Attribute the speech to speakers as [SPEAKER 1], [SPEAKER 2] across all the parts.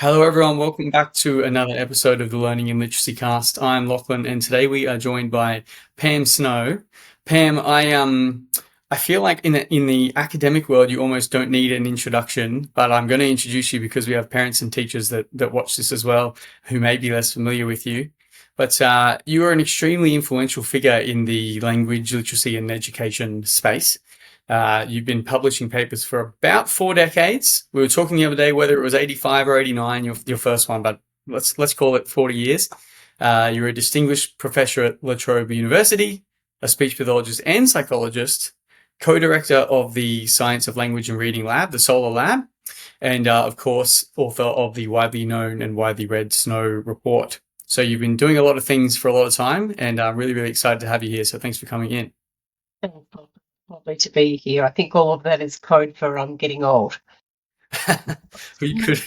[SPEAKER 1] Hello, everyone. Welcome back to another episode of the Learning and Literacy Cast. I'm Lachlan, and today we are joined by Pam Snow. Pam, I feel like in the academic world, you almost don't need an introduction, but I'm going to introduce you because we have parents and teachers that watch this as well, who may be less familiar with you. But you are an extremely influential figure in the language, literacy, and education space. You've been publishing papers for about 4 decades. We were talking the other day whether it was 85 or 89, your first one, but let's call it 40 years. You're a distinguished professor at Trobe University, a speech pathologist and psychologist, co-director of the Science of Language and Reading Lab, the Solar Lab, and of course, author of the widely known and widely read Snow Report. So you've been doing a lot of things for a lot of time, and I'm really, really excited to have you here. So thanks for coming in.
[SPEAKER 2] Lovely to be here. I think all of that is code for I'm getting old.
[SPEAKER 1] We could,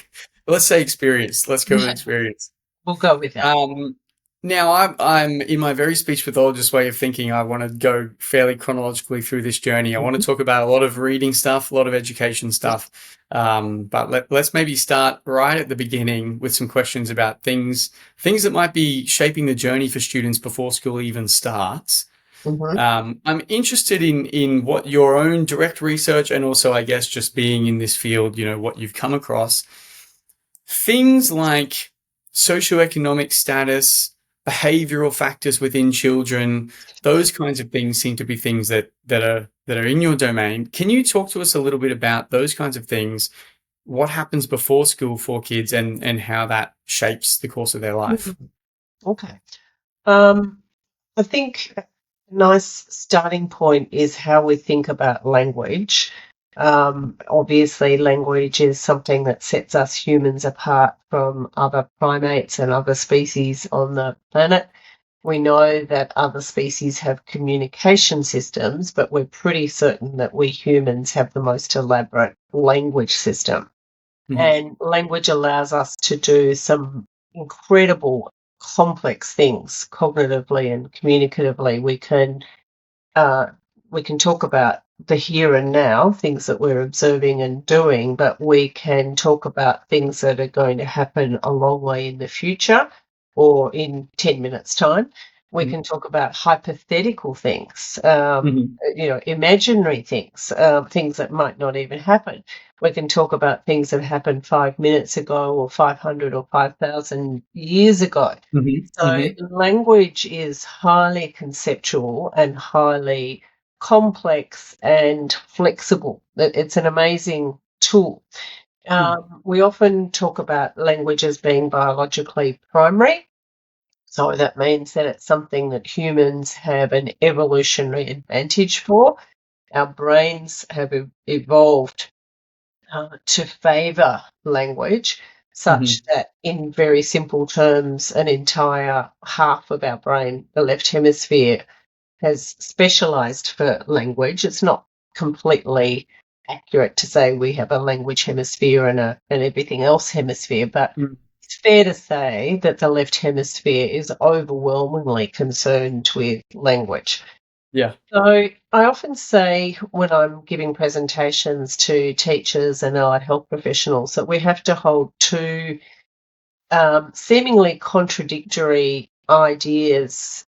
[SPEAKER 1] let's say experience. Let's go with experience.
[SPEAKER 2] We'll go with that.
[SPEAKER 1] Now I'm in my very speech pathologist way of thinking. I want to go fairly chronologically through this journey. I want to talk about a lot of reading stuff, a lot of education stuff. But let's maybe start right at the beginning with some questions about things that might be shaping the journey for students before school even starts. I'm interested in what your own direct research and also, I guess, just being in this field, what you've come across. Things like socioeconomic status, behavioral factors within children, those kinds of things seem to be things that are in your domain. Can you talk to us a little bit about those kinds of things? What happens before school for kids and how that shapes the course of their life?
[SPEAKER 2] Okay. I think a nice starting point is how we think about language. Obviously, language is something that sets us humans apart from other primates and other species on the planet. We know that other species have communication systems, but we're pretty certain that we humans have the most elaborate language system. And language allows us to do some incredible complex things cognitively and communicatively. We can talk about the here and now, things that we're observing and doing, but we can talk about things that are going to happen a long way in the future or in 10 minutes' time. We can talk about hypothetical things, imaginary things, things that might not even happen. We can talk about things that happened 5 minutes ago or 500 or 5,000 years ago. So language is highly conceptual and highly complex and flexible. It's an amazing tool. We often talk about language as being biologically primary. So that means that it's something that humans have an evolutionary advantage for. Our brains have evolved to favour language such that, in very simple terms, an entire half of our brain, the left hemisphere, has specialised for language. It's not completely accurate to say we have a language hemisphere and an everything else hemisphere, but it's fair to say that the left hemisphere is overwhelmingly concerned with language.
[SPEAKER 1] Yeah.
[SPEAKER 2] So I often say when I'm giving presentations to teachers and allied health professionals that we have to hold two seemingly contradictory ideas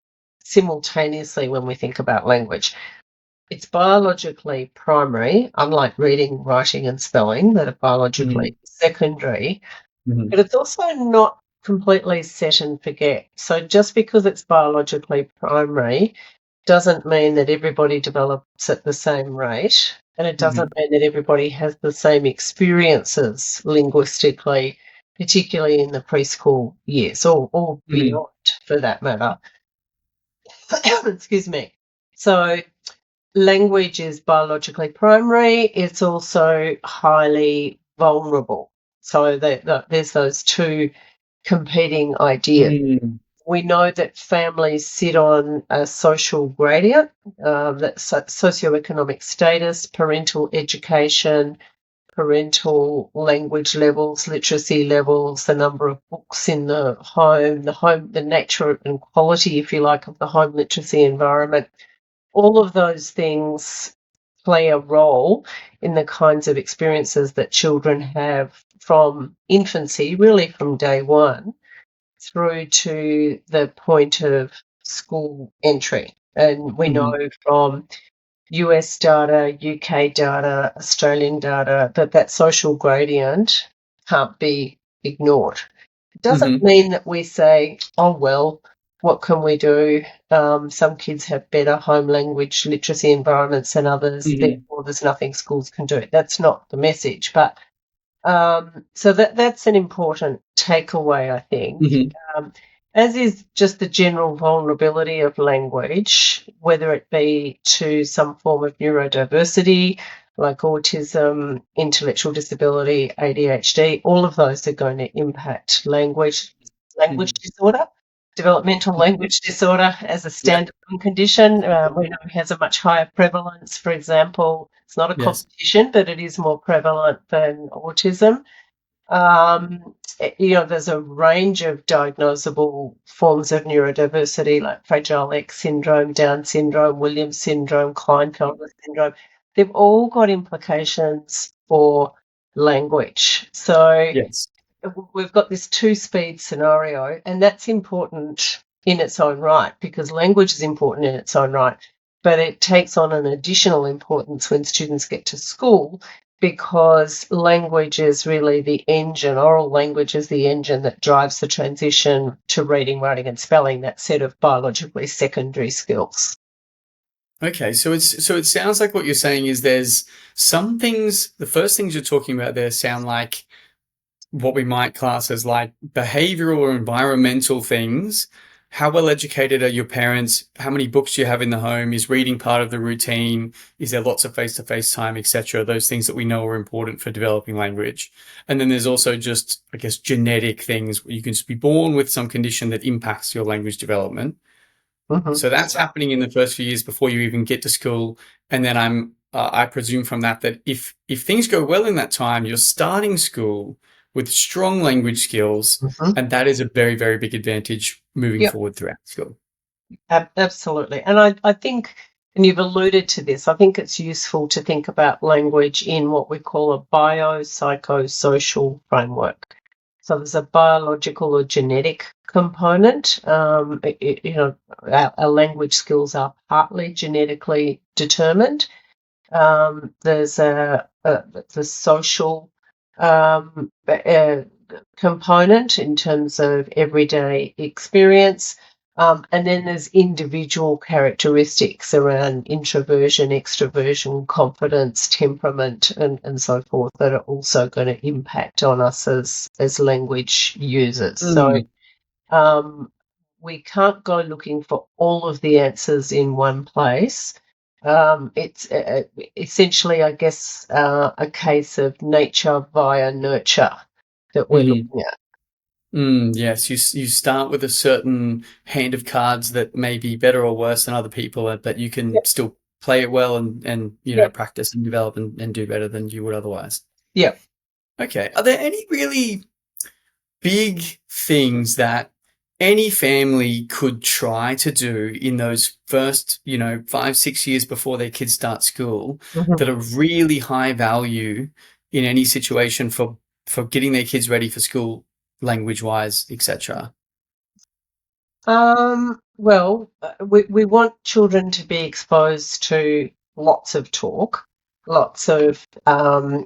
[SPEAKER 2] simultaneously when we think about language. It's biologically primary, unlike reading, writing, and spelling that are biologically secondary, but it's also not completely set and forget. So just because it's biologically primary doesn't mean that everybody develops at the same rate, and it doesn't mean that everybody has the same experiences linguistically, particularly in the preschool years or beyond for that matter. Excuse me. So language is biologically primary. It's also highly vulnerable. So there's those two competing ideas. We know that families sit on a social gradient, that's socioeconomic status, parental education, parental language levels, literacy levels, the number of books in the home, the nature and quality, if you like, of the home literacy environment. All of those things play a role in the kinds of experiences that children have from infancy, really from day one, through to the point of school entry. And we know
[SPEAKER 1] Mhm.
[SPEAKER 2] from US data, UK data, Australian data that social gradient can't be ignored. It doesn't
[SPEAKER 1] Mhm.
[SPEAKER 2] mean that we say, oh, well, what can we do? Some kids have better home language literacy environments than others,
[SPEAKER 1] Mhm.
[SPEAKER 2] therefore there's nothing schools can do. That's not the message. But so that's an important takeaway, I think.
[SPEAKER 1] Mhm.
[SPEAKER 2] Um, as is just the general vulnerability of language, whether it be to some form of neurodiversity like autism, intellectual disability, ADHD, all of those are going to impact language
[SPEAKER 1] Mhm.
[SPEAKER 2] disorder. Developmental language disorder as a
[SPEAKER 1] Yep.
[SPEAKER 2] standalone condition, we know it has a much higher prevalence. For example, it's not a
[SPEAKER 1] Yes.
[SPEAKER 2] competition, but it is more prevalent than autism. There's a range of diagnosable forms of neurodiversity like Fragile X syndrome, Down syndrome, Williams syndrome, Klinefelter syndrome. They've all got implications for language. So
[SPEAKER 1] Yes.
[SPEAKER 2] we've got this two-speed scenario, and that's important in its own right because language is important in its own right, but it takes on an additional importance when students get to school because language is really the engine, oral language is the engine that drives the transition to reading, writing, and spelling, that set of biologically secondary skills.
[SPEAKER 1] Okay, so it sounds like what you're saying is there's some things, the first things you're talking about there sound like what we might class as like behavioral or environmental things. How well educated are your parents? How many books do you have in the home? Is reading part of the routine? Is there lots of face-to-face time, etc.? Those things that we know are important for developing language. And then there's also just, I guess, genetic things. You can just be born with some condition that impacts your language development.
[SPEAKER 2] Mhm.
[SPEAKER 1] So that's happening in the first few years before you even get to school. And then I presume from that if things go well in that time, you're starting school with strong language skills,
[SPEAKER 2] Mhm.
[SPEAKER 1] and that is a very, very big advantage moving
[SPEAKER 2] Yep.
[SPEAKER 1] forward throughout school.
[SPEAKER 2] Absolutely. And I think, and you've alluded to this, I think it's useful to think about language in what we call a biopsychosocial framework. So there's a biological or genetic component. Our language skills are partly genetically determined. There's the social component in terms of everyday experience. And then there's individual characteristics around introversion, extroversion, confidence, temperament, and so forth that are also going to impact on us as language users. So
[SPEAKER 1] Mm.
[SPEAKER 2] um, we can't go looking for all of the answers in one place. It's essentially, I guess, a case of nature via nurture that we're
[SPEAKER 1] Mhm.
[SPEAKER 2] looking at.
[SPEAKER 1] Yes, you start with a certain hand of cards that may be better or worse than other people, but you can
[SPEAKER 2] Yep,
[SPEAKER 1] still play it well and
[SPEAKER 2] yep,
[SPEAKER 1] practice and develop and do better than you would otherwise.
[SPEAKER 2] yep.
[SPEAKER 1] Okay. Are there any really big things that any family could try to do in those first, 5, 6 years before their kids start school
[SPEAKER 2] Mhm.
[SPEAKER 1] that are really high value in any situation for getting their kids ready for school, language wise, etc.?
[SPEAKER 2] We want children to be exposed to lots of talk, lots of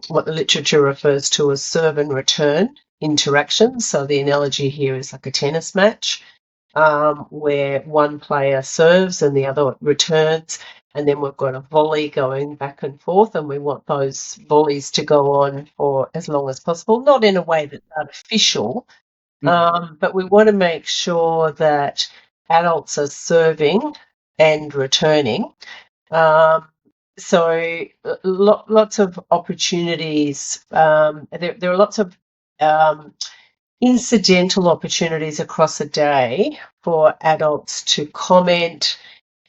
[SPEAKER 2] what the literature refers to as serve and return interactions. So the analogy here is like a tennis match, where one player serves and the other returns, and then we've got a volley going back and forth, and we want those volleys to go on for as long as possible, not in a way that's artificial, but we want to make sure that adults are serving and returning. Um, lots of opportunities. There are lots of um, incidental opportunities across a day for adults to comment,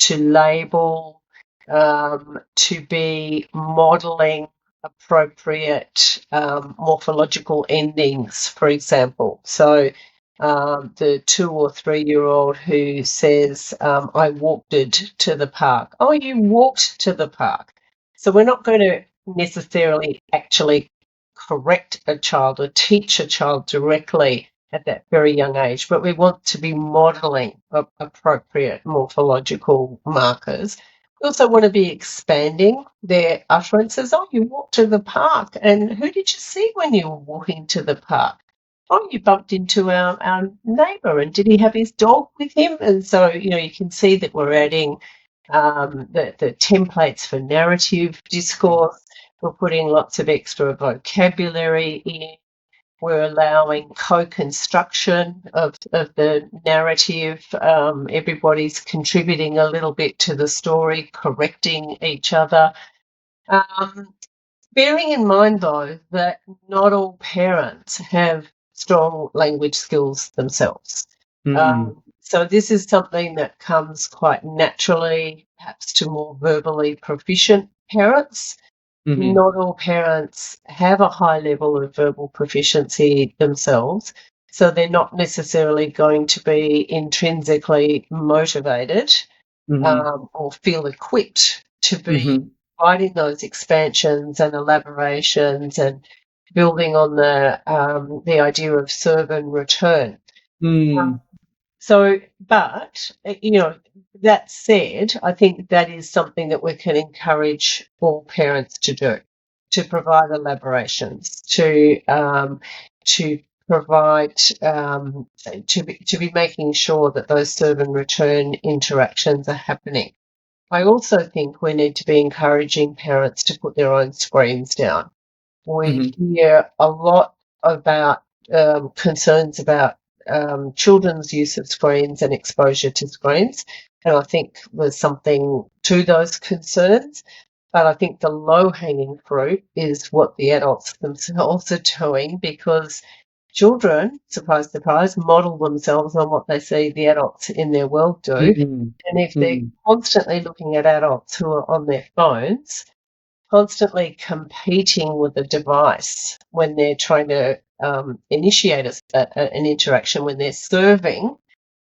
[SPEAKER 2] to label, to be modelling appropriate morphological endings, for example. So the 2 or 3-year-old who says, I walked it to the park. Oh, you walked to the park. So we're not going to necessarily actually correct a child or teach a child directly at that very young age, but we want to be modelling appropriate morphological markers. We also want to be expanding their utterances. Oh, you walked to the park, and who did you see when you were walking to the park? Oh, you bumped into our neighbour, and did he have his dog with him? And so, you can see that we're adding the templates for narrative discourse. We're putting lots of extra vocabulary in. We're allowing co-construction of the narrative. Everybody's contributing a little bit to the story, correcting each other. Um, Bearing in mind, though, that not all parents have strong language skills themselves.
[SPEAKER 1] Mm,
[SPEAKER 2] So this is something that comes quite naturally, perhaps to more verbally proficient parents.
[SPEAKER 1] mm,
[SPEAKER 2] Not all parents have a high level of verbal proficiency themselves, so they're not necessarily going to be intrinsically motivated
[SPEAKER 1] mm,
[SPEAKER 2] or feel equipped to be
[SPEAKER 1] mm,
[SPEAKER 2] providing those expansions and elaborations and building on the idea of serve and return.
[SPEAKER 1] mm,
[SPEAKER 2] So, but, that said, I think that is something that we can encourage all parents to do, to provide elaborations, to provide, to be making sure that those serve and return interactions are happening. I also think we need to be encouraging parents to put their own screens down. We
[SPEAKER 1] mm,
[SPEAKER 2] hear a lot about concerns about children's use of screens and exposure to screens, and I think there's something to those concerns. But I think the low-hanging fruit is what the adults themselves are doing, because children, surprise, surprise, model themselves on what they see the adults in their world do.
[SPEAKER 1] mm,
[SPEAKER 2] And if they're
[SPEAKER 1] mm,
[SPEAKER 2] constantly looking at adults who are on their phones, constantly competing with the device when they're trying to initiate an interaction, when they're serving,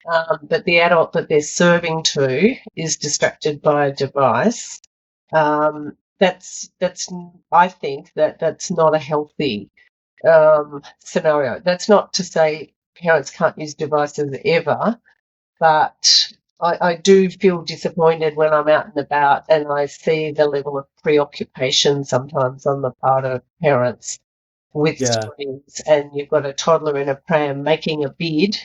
[SPEAKER 2] but the adult that they're serving to is distracted by a device. That's I think that's not a healthy scenario. That's not to say parents can't use devices ever, but I do feel disappointed when I'm out and about and I see the level of preoccupation sometimes on the part of parents with
[SPEAKER 1] yeah.
[SPEAKER 2] screens, and you've got a toddler in a pram making a bid,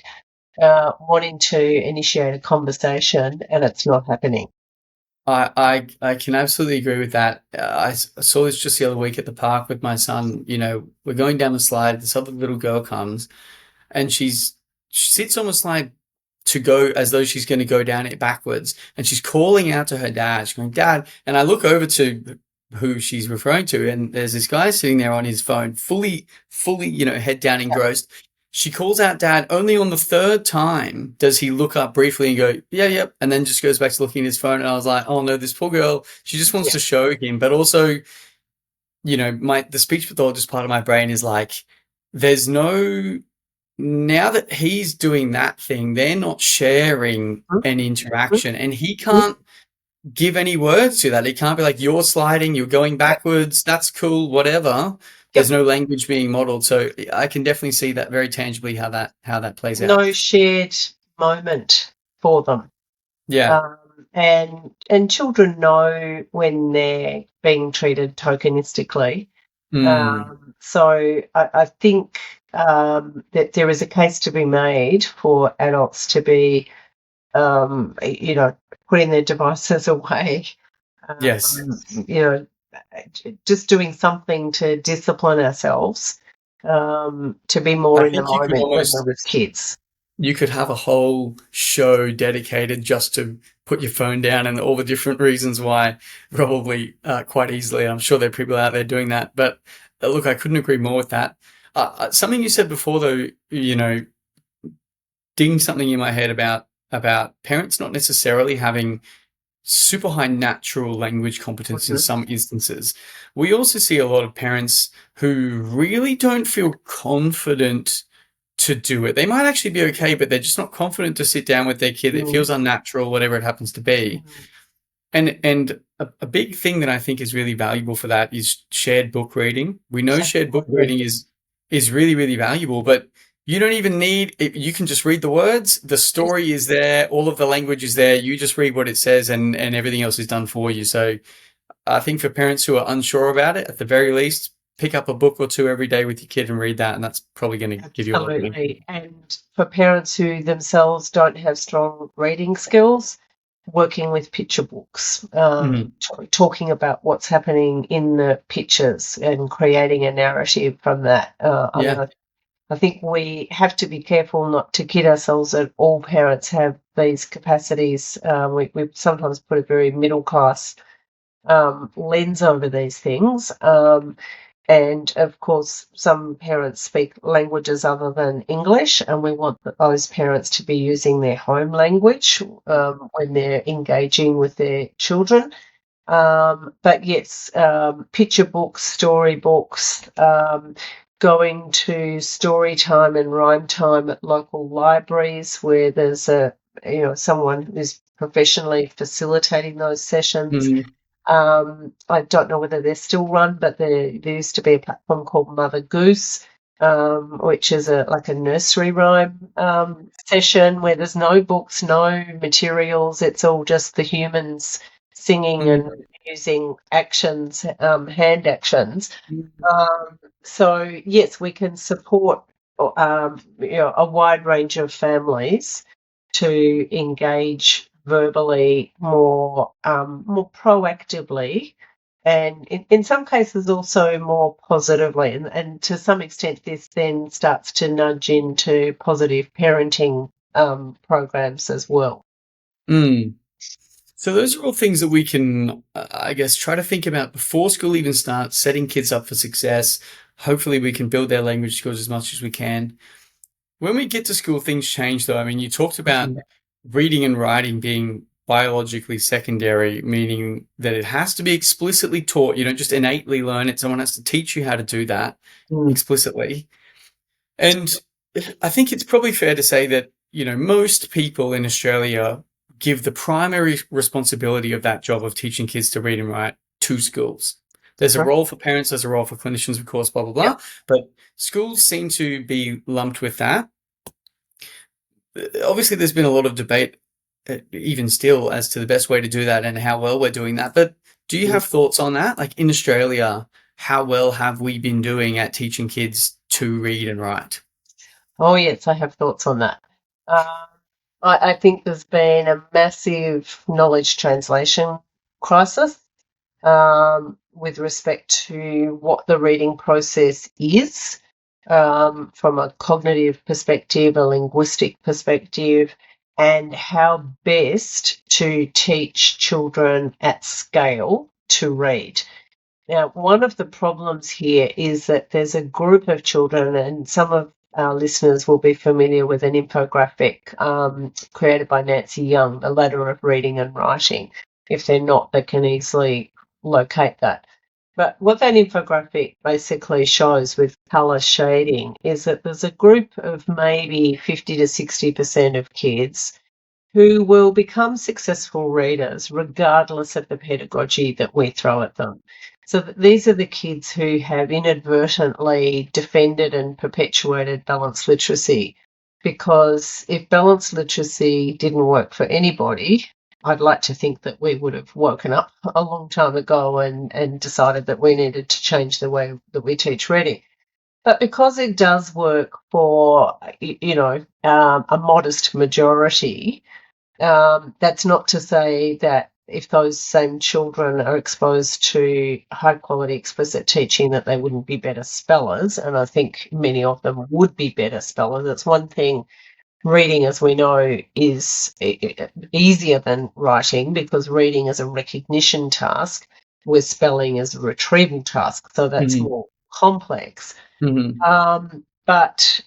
[SPEAKER 2] wanting to initiate a conversation, and it's not happening.
[SPEAKER 1] I can absolutely agree with that. I saw this just the other week at the park with my son. We're going down the slide. This other little girl comes, and she sits on the slide to go as though she's going to go down it backwards, and she's calling out to her dad. She's going, "Dad!" And I look over to who she's referring to, and there's this guy sitting there on his phone, fully, head down, engrossed. She calls out dad. Only on the third time does he look up briefly and go, yeah, yep, and then just goes back to looking at his phone. And I was like, oh no, this poor girl, she just wants
[SPEAKER 2] Yeah.
[SPEAKER 1] to show him. But also, the speech pathologist part of my brain is like, there's no, now that he's doing that thing, they're not sharing an interaction, and he can't give any words to that. He can't be like, you're sliding, you're going
[SPEAKER 2] Yep.
[SPEAKER 1] backwards, that's cool, whatever. There's
[SPEAKER 2] Yep.
[SPEAKER 1] no language being modeled. So I can definitely see that very tangibly how that plays out.
[SPEAKER 2] No shared moment for them.
[SPEAKER 1] Yeah.
[SPEAKER 2] Um, and children know when they're being treated tokenistically.
[SPEAKER 1] Mm.
[SPEAKER 2] So I think that there is a case to be made for adults to be, putting their devices away,
[SPEAKER 1] Yes.
[SPEAKER 2] you know, just doing something to discipline ourselves, to be
[SPEAKER 1] I
[SPEAKER 2] more in the
[SPEAKER 1] think you could
[SPEAKER 2] moment when we're
[SPEAKER 1] almost
[SPEAKER 2] with kids.
[SPEAKER 1] you could have a whole show dedicated just to put your phone down and all the different reasons why, probably quite easily. I'm sure there are people out there doing that. But look, I couldn't agree more with that. Something you said before, though, ding something in my head about parents not necessarily having super high natural language competence in
[SPEAKER 2] Mhm.
[SPEAKER 1] some instances. We also see a lot of parents who really don't feel confident to do it. They might actually be okay, but they're just not confident to sit down with their kid. It
[SPEAKER 2] Mm,
[SPEAKER 1] feels unnatural, whatever it happens to be.
[SPEAKER 2] mm.
[SPEAKER 1] And a big thing that I think is really valuable for that is shared book reading. We know shared book
[SPEAKER 2] Absolutely.
[SPEAKER 1] reading is really, really valuable, but you don't even need it. You can just read the words. The story is there. All of the language is there. You just read what it says and everything else is done for you. So I think for parents who are unsure about it, at the very least, pick up a book or two every day with your kid and read that, and that's probably going to give you a lot of benefit.
[SPEAKER 2] Absolutely. And for parents who themselves don't have strong reading skills, working with picture books,
[SPEAKER 1] Mhm.
[SPEAKER 2] talking about what's happening in the pictures and creating a narrative from that. I mean,
[SPEAKER 1] Yeah.
[SPEAKER 2] I think we have to be careful not to kid ourselves that all parents have these capacities. We sometimes put a very middle class lens over these things. And of course, some parents speak languages other than English, and we want those parents to be using their home language when they're engaging with their children. But yes, picture books, story books, going to story time and rhyme time at local libraries where there's someone who's professionally facilitating those sessions.
[SPEAKER 1] Mhm.
[SPEAKER 2] I don't know whether they're still run, but there used to be a platform called Mother Goose, which is like a nursery rhyme session where there's no books, no materials. It's all just the humans singing and
[SPEAKER 1] Mhm.
[SPEAKER 2] using actions, hand actions.
[SPEAKER 1] Mhm.
[SPEAKER 2] So yes, we can support a wide range of families to engage verbally more proactively, and in some cases also more positively. And to some extent, this then starts to nudge into positive parenting programs as well.
[SPEAKER 1] Mm. So those are all things that we can, I guess, try to think about before school even starts, setting kids up for success. Hopefully, we can build their language skills as much as we can. When we get to school, things change, though. I mean, you talked about
[SPEAKER 2] Mm,
[SPEAKER 1] reading and writing being biologically secondary, meaning that it has to be explicitly taught. You don't just innately learn it. Someone has to teach you how to do that
[SPEAKER 2] mm,
[SPEAKER 1] explicitly. And I think it's probably fair to say that, most people in Australia give the primary responsibility of that job of teaching kids to read and write to schools. There's a
[SPEAKER 2] correct.
[SPEAKER 1] role for parents, there's a role for clinicians, of course, blah, blah,
[SPEAKER 2] Yep.
[SPEAKER 1] blah. But schools seem to be lumped with that. Obviously, there's been a lot of debate, even still, as to the best way to do that and how well we're doing that. But do you
[SPEAKER 2] Mm.
[SPEAKER 1] have thoughts on that? Like in Australia, how well have we been doing at teaching kids to read and write?
[SPEAKER 2] Oh yes, I have thoughts on that. Um, I think there's been a massive knowledge translation crisis with respect to what the reading process is from a cognitive perspective, a linguistic perspective, and how best to teach children at scale to read. Now, one of the problems here is that there's a group of children, and some of our listeners will be familiar with an infographic created by Nancy Young, The Ladder of Reading and Writing. If they're not, they can easily locate that. But what that infographic basically shows with colour shading is that there's a group of maybe 50 to 60% of kids who will become successful readers regardless of the pedagogy that we throw at them. So these are the kids who have inadvertently defended and perpetuated balanced literacy. Because if balanced literacy didn't work for anybody, I'd like to think that we would have woken up a long time ago and decided that we needed to change the way that we teach reading. But because it does work for, a modest majority, that's not to say that if those same children are exposed to high quality explicit teaching that they wouldn't be better spellers, and I think many of them would be better spellers. It's one thing, reading, as we know, is easier than writing because reading is a recognition task, where spelling is a retrieval task, so that's
[SPEAKER 1] Mhm.
[SPEAKER 2] more complex.
[SPEAKER 1] Mhm.
[SPEAKER 2] But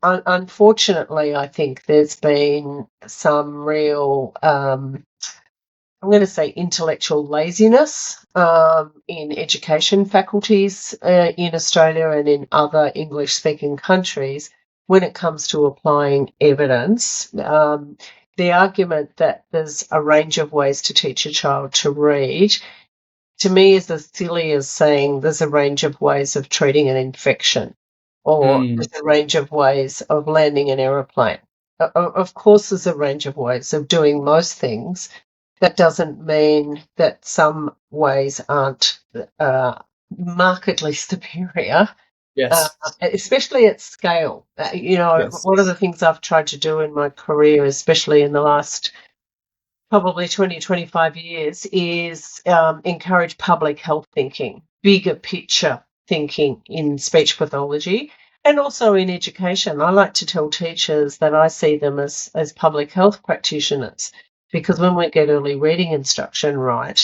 [SPEAKER 2] unfortunately, I think there's been some real, I'm going to say, intellectual laziness in education faculties in Australia and in other English speaking countries when it comes to applying evidence. the argument that there's a range of ways to teach a child to read, to me, is as silly as saying there's a range of ways of treating an infection or
[SPEAKER 1] Mm,
[SPEAKER 2] there's a range of ways of landing an aeroplane. Of course, there's a range of ways of doing most things. That doesn't mean that some ways aren't markedly superior, uh,
[SPEAKER 1] yes.
[SPEAKER 2] especially at scale.
[SPEAKER 1] Yes.
[SPEAKER 2] One of the things I've tried to do in my career, especially in the last probably 20, 25 years, is encourage public health thinking, bigger picture thinking in speech pathology and also in education. I like to tell teachers that I see them as public health practitioners because when we get early reading instruction right,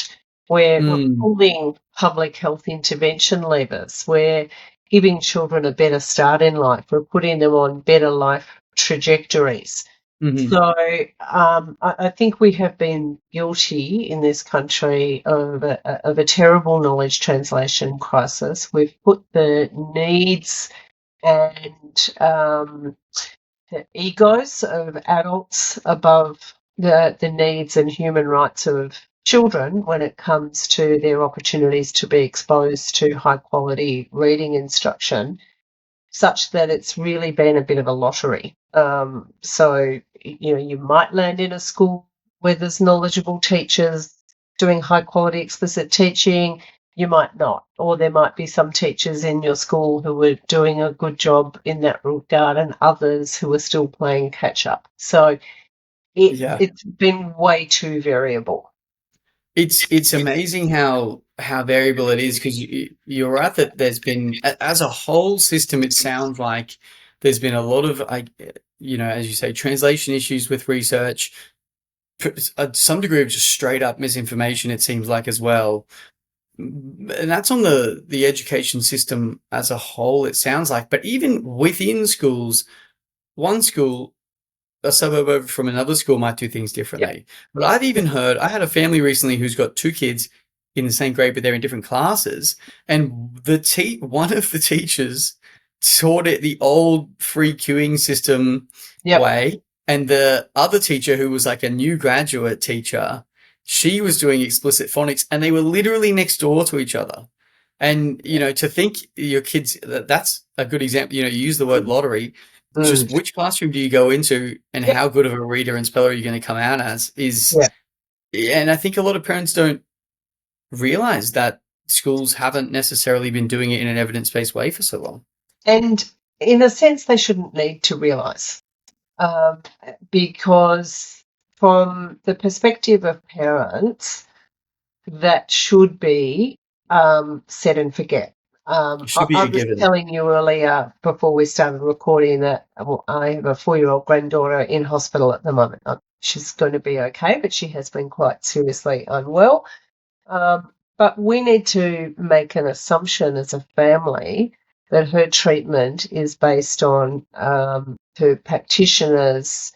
[SPEAKER 2] we're
[SPEAKER 1] Mm,
[SPEAKER 2] pulling public health intervention levers. We're giving children a better start in life. We're putting them on better life trajectories.
[SPEAKER 1] mhm.
[SPEAKER 2] So I think we have been guilty in this country of a terrible knowledge translation crisis. We've put the needs and the egos of adults above the needs and human rights of children when it comes to their opportunities to be exposed to high quality reading instruction, such that it's really been a bit of a lottery. So, you might land in a school where there's knowledgeable teachers doing high quality explicit teaching. You might not, or there might be some teachers in your school who are doing a good job in that regard and others who are still playing catch up. So
[SPEAKER 1] Yeah.
[SPEAKER 2] it's been way too variable.
[SPEAKER 1] It's amazing how variable it is because you're right that there's been as a whole system. It sounds like there's been a lot of as you say, translation issues with research, some degree of just straight up misinformation. It seems like as well, and that's on the education system as a whole. It sounds like, but even within schools, one school a suburb over from another school might do things
[SPEAKER 2] Yep.
[SPEAKER 1] differently. But I've even heard, I had a family recently who's got two kids in the same grade, but they're in different classes. And one of the teachers taught it the old free queuing system
[SPEAKER 2] Yep.
[SPEAKER 1] way. And the other teacher, who was like a new graduate teacher, she was doing explicit phonics and they were literally next door to each other. And, to think your kids, that's a good example. You use the word lottery, just
[SPEAKER 2] Mm.
[SPEAKER 1] which classroom do you go into and
[SPEAKER 2] Yep.
[SPEAKER 1] how good of a reader and speller are you going to come out as is,
[SPEAKER 2] Yeah.
[SPEAKER 1] and I think a lot of parents don't realize that schools haven't necessarily been doing it in an evidence-based way for so long.
[SPEAKER 2] And in a sense, they shouldn't need to realise. um, because from the perspective of parents, that should be set and forget.
[SPEAKER 1] It should be
[SPEAKER 2] I
[SPEAKER 1] a
[SPEAKER 2] was
[SPEAKER 1] given.
[SPEAKER 2] telling you earlier before we started recording that I have a 4-year-old granddaughter in hospital at the moment. She's going to be okay, but she has been quite seriously unwell. But we need to make an assumption as a family that her treatment is based on her practitioners'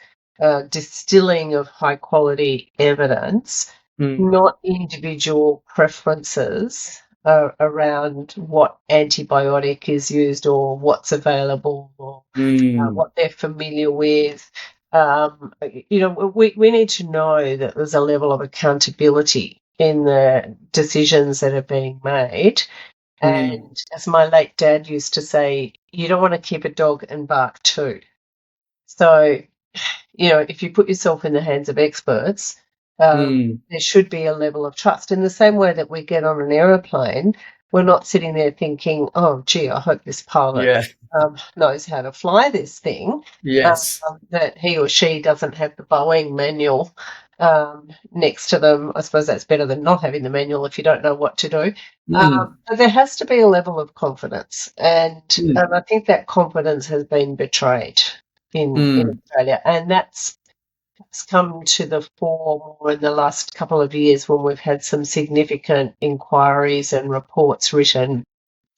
[SPEAKER 2] distilling of high quality evidence,
[SPEAKER 1] Mm,
[SPEAKER 2] not individual preferences around what antibiotic is used or what's available or
[SPEAKER 1] mm,
[SPEAKER 2] what they're familiar with. We need to know that there's a level of accountability in the decisions that are being made.
[SPEAKER 1] mm,
[SPEAKER 2] And as my late dad used to say, you don't want to keep a dog and bark too. So, if you put yourself in the hands of experts,
[SPEAKER 1] mm.
[SPEAKER 2] there should be a level of trust. In the same way that we get on an aeroplane, we're not sitting there thinking, oh, gee, I hope this pilot
[SPEAKER 1] Yeah.
[SPEAKER 2] knows how to fly this thing,
[SPEAKER 1] Yes.
[SPEAKER 2] that he or she doesn't have the Boeing manual next to them. I suppose that's better than not having the manual if you don't know what to do.
[SPEAKER 1] Mm,
[SPEAKER 2] But there has to be a level of confidence, and
[SPEAKER 1] mm,
[SPEAKER 2] I think that confidence has been betrayed in
[SPEAKER 1] mm,
[SPEAKER 2] Australia, and that's come to the fore more in the last couple of years when we've had some significant inquiries and reports written.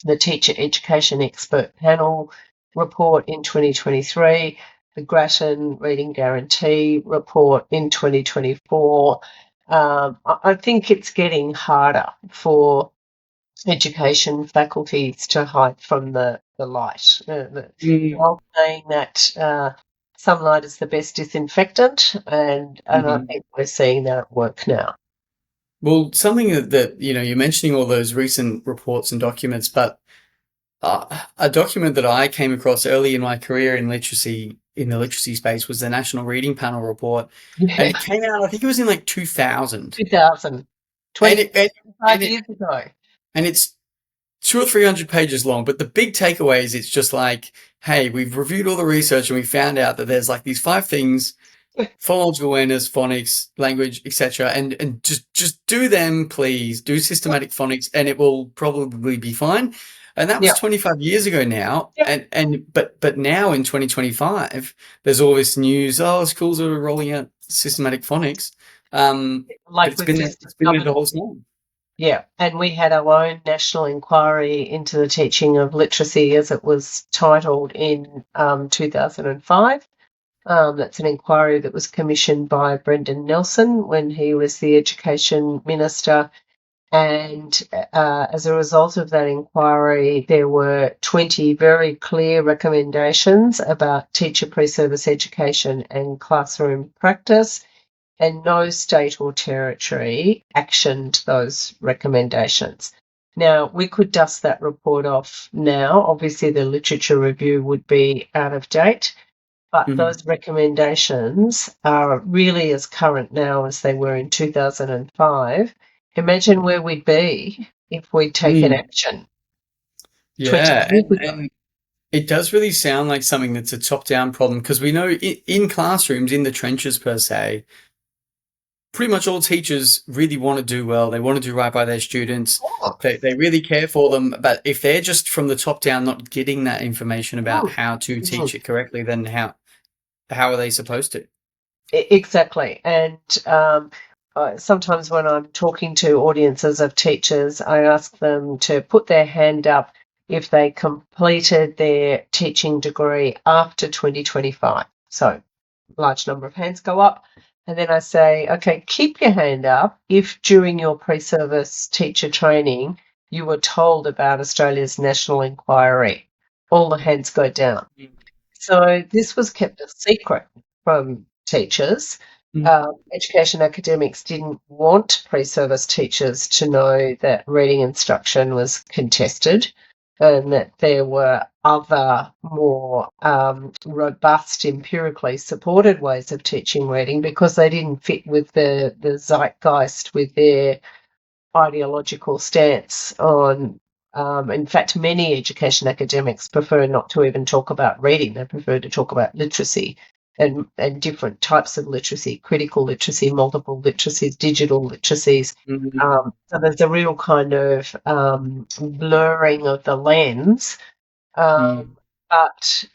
[SPEAKER 2] The Teacher Education Expert Panel report in 2023, the Grattan Reading Guarantee report in 2024. I think it's getting harder for education faculties to hide from the light. The
[SPEAKER 1] mm.
[SPEAKER 2] old saying that sunlight is the best disinfectant, and I
[SPEAKER 1] Mhm.
[SPEAKER 2] think we're seeing that at work now.
[SPEAKER 1] Well, something that, you're mentioning all those recent reports and documents, but a document that I came across early in my career in the literacy space was the National Reading Panel report, and
[SPEAKER 2] Yeah,
[SPEAKER 1] it came out. I think it was in like 2000,
[SPEAKER 2] 2000,
[SPEAKER 1] and
[SPEAKER 2] 20,
[SPEAKER 1] it and,
[SPEAKER 2] 25
[SPEAKER 1] and it
[SPEAKER 2] years ago.
[SPEAKER 1] and it's 200 or 300 pages long. But the big takeaway is it's just like, hey, we've reviewed all the research and we found out that there's like these 5 things: phonological awareness, phonics, language, etc. And just do them, please. Do systematic phonics, and it will probably be fine. And that was
[SPEAKER 2] Yeah,
[SPEAKER 1] 25 years ago now.
[SPEAKER 2] yeah.
[SPEAKER 1] But now in 2025, there's all this news. Oh, schools are rolling out systematic phonics. But
[SPEAKER 2] Like we've just
[SPEAKER 1] it's been there
[SPEAKER 2] discovered.
[SPEAKER 1] the whole time.
[SPEAKER 2] Yeah, and we had our own national inquiry into the teaching of literacy, as it was titled, in 2005. That's an inquiry that was commissioned by Brendan Nelson when he was the Education Minister. And as a result of that inquiry, there were 20 very clear recommendations about teacher pre-service education and classroom practice, and no state or territory actioned those recommendations. Now, we could dust that report off now. Obviously, the literature review would be out of date, but
[SPEAKER 1] Mhm.
[SPEAKER 2] those recommendations are really as current now as they were in 2005. Imagine where we'd be if we'd taken
[SPEAKER 1] Mm.
[SPEAKER 2] action 20
[SPEAKER 1] Yeah,
[SPEAKER 2] years ago.
[SPEAKER 1] and it does really sound like something that's a top-down problem, because we know in classrooms, in the trenches per se, pretty much all teachers really want to do well. They want to do right by their students.
[SPEAKER 2] Oh,
[SPEAKER 1] They really care for them. But if they're just from the top down not getting that information about
[SPEAKER 2] mm,
[SPEAKER 1] how to
[SPEAKER 2] mm.
[SPEAKER 1] teach it correctly, then how are they supposed to?
[SPEAKER 2] Exactly. And sometimes when I'm talking to audiences of teachers, I ask them to put their hand up if they completed their teaching degree after 2025. So, large number of hands go up. And then I say, okay, keep your hand up if during your pre service teacher training you were told about Australia's national inquiry. All the hands go down. So this was kept a secret from teachers.
[SPEAKER 1] Mm.
[SPEAKER 2] Education academics didn't want pre-service teachers to know that reading instruction was contested and that there were other more robust, empirically supported ways of teaching reading, because they didn't fit with the zeitgeist, with their ideological stance on. In fact, many education academics prefer not to even talk about reading. They prefer to talk about literacy and different types of literacy: critical literacy, multiple literacies, digital literacies.
[SPEAKER 1] Mm.
[SPEAKER 2] So there's a real kind of blurring of the lens. Um,
[SPEAKER 1] Mm.
[SPEAKER 2] but,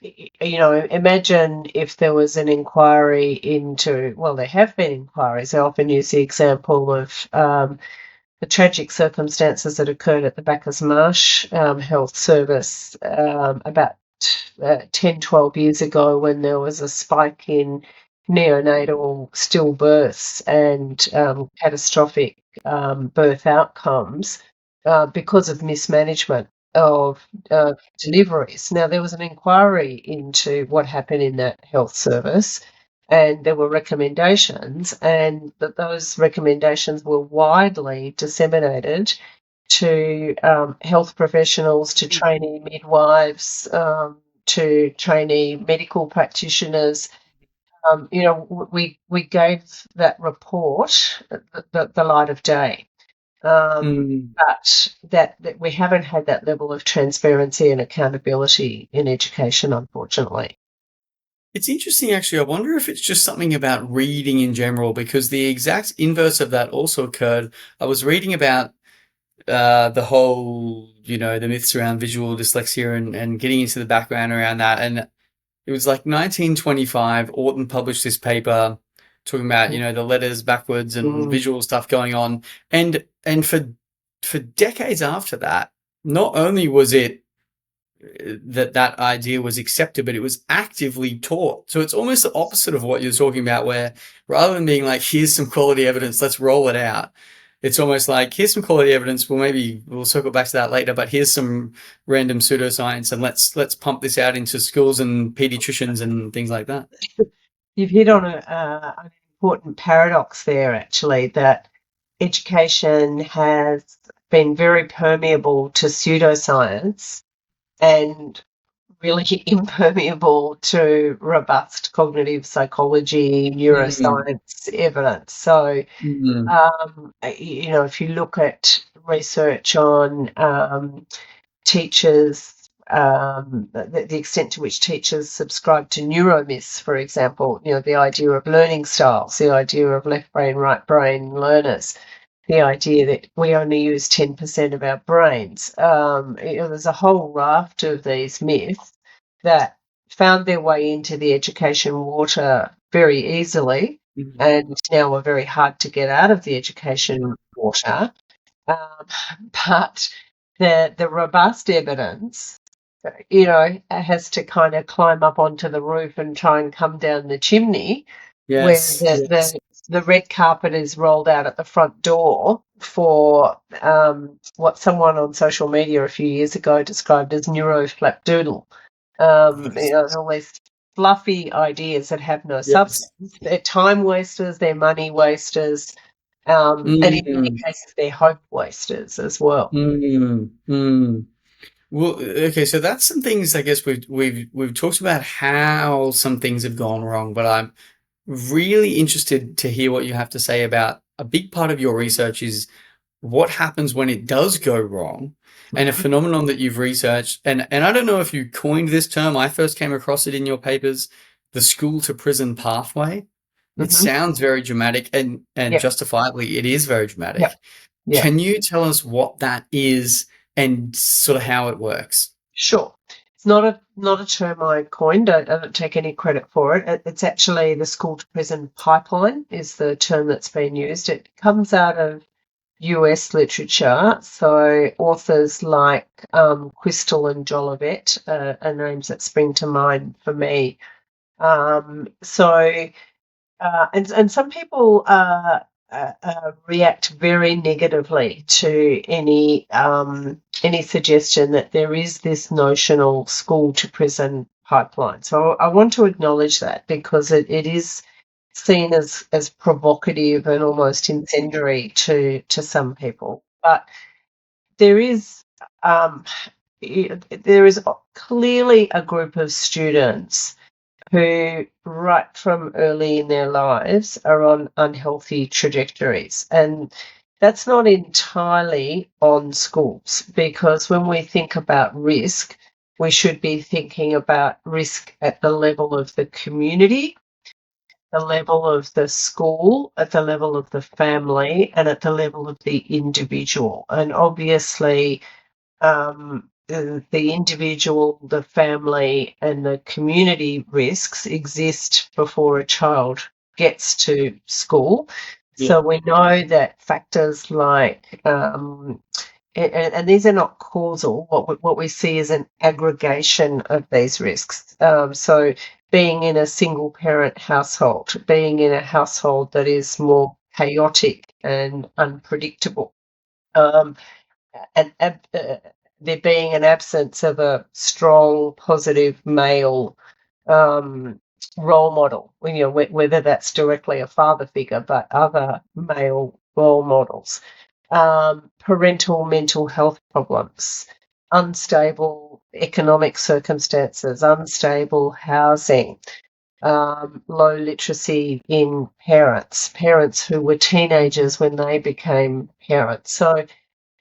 [SPEAKER 2] imagine if there was an inquiry into, well, there have been inquiries. I often use the example of the tragic circumstances that occurred at the Bacchus Marsh Health Service about 10, 12 years ago, when there was a spike in neonatal stillbirths and catastrophic birth outcomes because of mismanagement of deliveries. Now, there was an inquiry into what happened in that health service, and there were recommendations, and that those recommendations were widely disseminated to health professionals, to trainee midwives, to trainee medical practitioners. We gave that report the light of day.
[SPEAKER 1] Mm.
[SPEAKER 2] But that we haven't had that level of transparency and accountability in education, unfortunately.
[SPEAKER 1] It's interesting, actually. I wonder if it's just something about reading in general, because the exact inverse of that also occurred. I was reading about the whole, the myths around visual dyslexia, and getting into the background around that. And it was like 1925, Orton published this paper talking about, the letters backwards and
[SPEAKER 2] Mm.
[SPEAKER 1] visual stuff going on. And for decades after that, not only was it that idea was accepted, but it was actively taught. So it's almost the opposite of what you're talking about, where rather than being like, here's some quality evidence, let's roll it out. it's almost like here's some quality evidence. Well, maybe we'll circle back to that later, but here's some random pseudoscience, and let's pump this out into schools and pediatricians and things like that.
[SPEAKER 2] You've hit on an important paradox there, actually, that education has been very permeable to pseudoscience and really impermeable to robust cognitive psychology,
[SPEAKER 1] Mm,
[SPEAKER 2] neuroscience evidence. So,
[SPEAKER 1] mm,
[SPEAKER 2] if you look at research on teachers, the extent to which teachers subscribe to neuromyths, for example, the idea of learning styles, the idea of left brain, right brain learners, the idea that we only use 10% of our brains. There's a whole raft of these myths that found their way into the education water very easily
[SPEAKER 1] mm.
[SPEAKER 2] and now are very hard to get out of the education water. Um, but the robust evidence, has to kind of climb up onto the roof and try and come down the chimney, where
[SPEAKER 1] Yes,
[SPEAKER 2] the
[SPEAKER 1] yes.
[SPEAKER 2] the red carpet is rolled out at the front door for what someone on social media a few years ago described as neuroflapdoodle. All these fluffy ideas that have no
[SPEAKER 1] Yes.
[SPEAKER 2] substance. They're time wasters, they're money wasters, and in many
[SPEAKER 1] Mm,
[SPEAKER 2] cases, they're hope wasters as well.
[SPEAKER 1] mm, mm. Well, okay, so that's some things I guess we've talked about how some things have gone wrong, but I'm really interested to hear what you have to say about a big part of your research is what happens when it does go wrong, and a
[SPEAKER 2] Mhm.
[SPEAKER 1] phenomenon that you've researched, and I don't know if you coined this term. I first came across it in your papers, the school to prison pathway. It
[SPEAKER 2] Mhm.
[SPEAKER 1] sounds very dramatic, and
[SPEAKER 2] Yep.
[SPEAKER 1] justifiably it is very
[SPEAKER 2] Yep.
[SPEAKER 1] dramatic.
[SPEAKER 2] Yep.
[SPEAKER 1] Can you tell us what that is and sort of how it works?
[SPEAKER 2] Sure. It's not a term I coined. I don't take any credit for it. It's actually the school to prison pipeline is the term that's been used. It comes out of US literature. So authors like Crystal and Jolivet are names that spring to mind for me. And some people react very negatively to any suggestion that there is this notional school to prison pipeline. So I want to acknowledge that because it is seen as provocative and almost incendiary to some people. But there is um, there is clearly a group of students who, right from early in their lives, are on unhealthy trajectories. And that's not entirely on schools, because when we think about risk, we should be thinking about risk at the level of the community, the level of the school, at the level of the family, and at the level of the individual. And obviously, the individual, the family, and the community risks exist before a child gets to school.
[SPEAKER 1] Yeah.
[SPEAKER 2] So we know that factors like, and these are not causal, what we see is an aggregation of these risks. So being in a single parent household, being in a household that is more chaotic and unpredictable, um, and there being an absence of a strong, positive male um, role model, whether that's directly a father figure, but other male role models, parental mental health problems, unstable economic circumstances, unstable housing, low literacy in parents who were teenagers when they became parents. So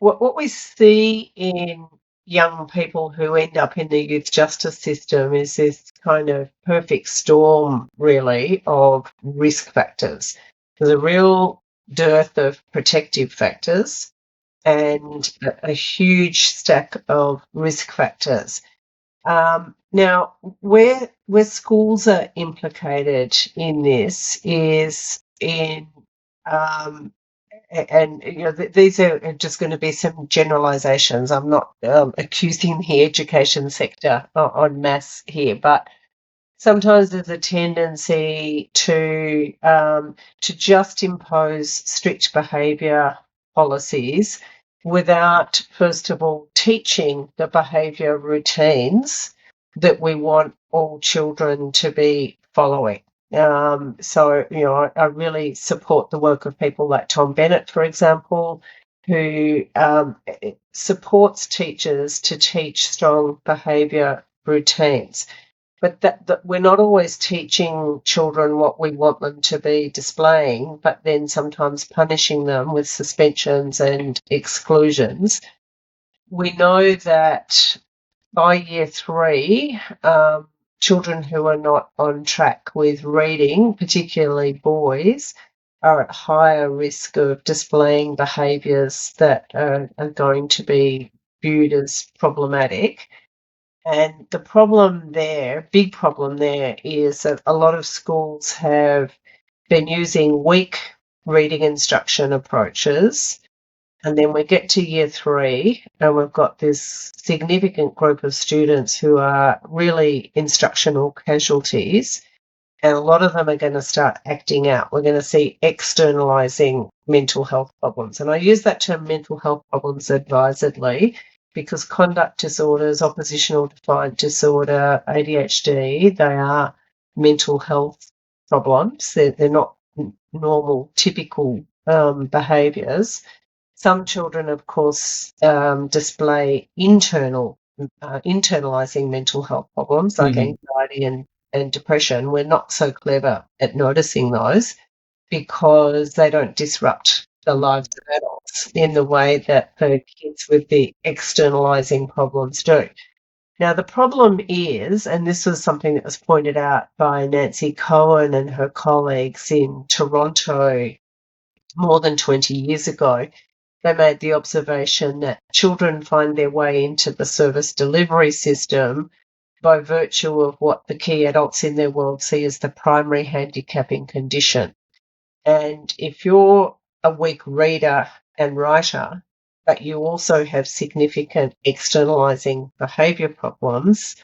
[SPEAKER 2] what we see in young people who end up in the youth justice system is this kind of perfect storm, really, of risk factors. There's a real dearth of protective factors and a huge stack of risk factors. Now, where schools are implicated in this is in um, and these are just going to be some generalizations. I'm not accusing the education sector en masse here, but sometimes there's a tendency to just impose strict behaviour policies without, first of all, teaching the behaviour routines that we want all children to be following. I really support the work of people like Tom Bennett, for example, who supports teachers to teach strong behaviour routines. But that we're not always teaching children what we want them to be displaying, but then sometimes punishing them with suspensions and exclusions. We know that by year three, children who are not on track with reading, particularly boys, are at higher risk of displaying behaviours that are going to be viewed as problematic. And the problem there, big problem there, is that a lot of schools have been using weak reading instruction approaches. And then we get to year three, and we've got this significant group of students who are really instructional casualties. And a lot of them are going to start acting out. We're going to see externalizing mental health problems. And I use that term mental health problems advisedly because conduct disorders, oppositional defiant disorder, ADHD, they are mental health problems. They're not normal, typical behaviours. Some children, of course, display internalizing mental health problems like
[SPEAKER 1] Mhm.
[SPEAKER 2] anxiety and depression. We're not so clever at noticing those because they don't disrupt the lives of adults in the way that the kids with the externalizing problems do. Now, the problem is, and this was something that was pointed out by Nancy Cohen and her colleagues in Toronto more than 20 years ago, they made the observation that children find their way into the service delivery system by virtue of what the key adults in their world see as the primary handicapping condition. And if you're a weak reader and writer, but you also have significant externalizing behaviour problems,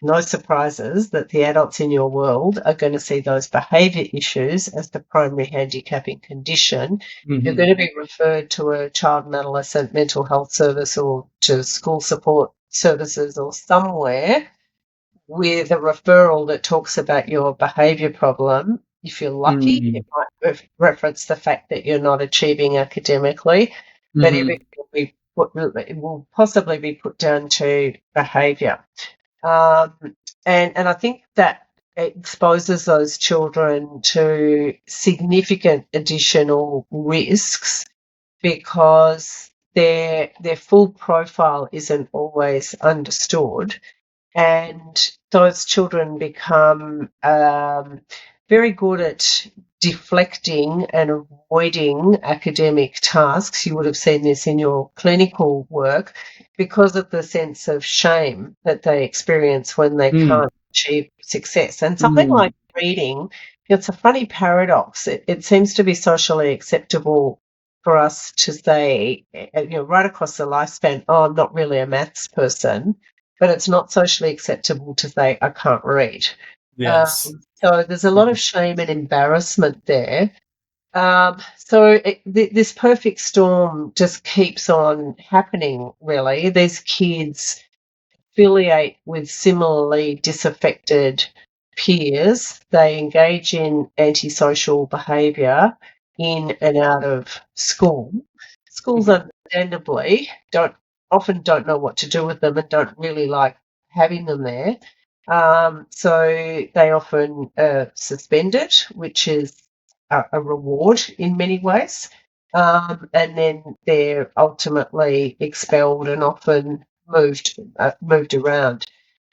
[SPEAKER 2] no surprises that the adults in your world are going to see those behaviour issues as the primary handicapping condition. You're
[SPEAKER 1] Mhm.
[SPEAKER 2] going to be referred to a child and adolescent mental health service or to school support services or somewhere with a referral that talks about your behaviour problem. If you're lucky, it
[SPEAKER 1] Mhm.
[SPEAKER 2] might reference the fact that you're not achieving academically, but
[SPEAKER 1] Mhm.
[SPEAKER 2] everything it will possibly be put down to behaviour. Um, and I think that exposes those children to significant additional risks because their full profile isn't always understood, and those children become very good at deflecting and avoiding academic tasks. You would have seen this in your clinical work because of the sense of shame that they experience when they
[SPEAKER 1] Mm.
[SPEAKER 2] can't achieve success. And something
[SPEAKER 1] Mm.
[SPEAKER 2] like reading, it's a funny paradox. It seems to be socially acceptable for us to say, right across the lifespan, oh, I'm not really a maths person, but it's not socially acceptable to say, I can't read.
[SPEAKER 1] Yes.
[SPEAKER 2] So there's a lot of shame and embarrassment there. This perfect storm just keeps on happening, really. These kids affiliate with similarly disaffected peers. They engage in antisocial behaviour in and out of school. Schools, understandably, don't know what to do with them and don't really like having them there. So they often are suspended, which is a reward in many ways. And then they're ultimately expelled and often moved around.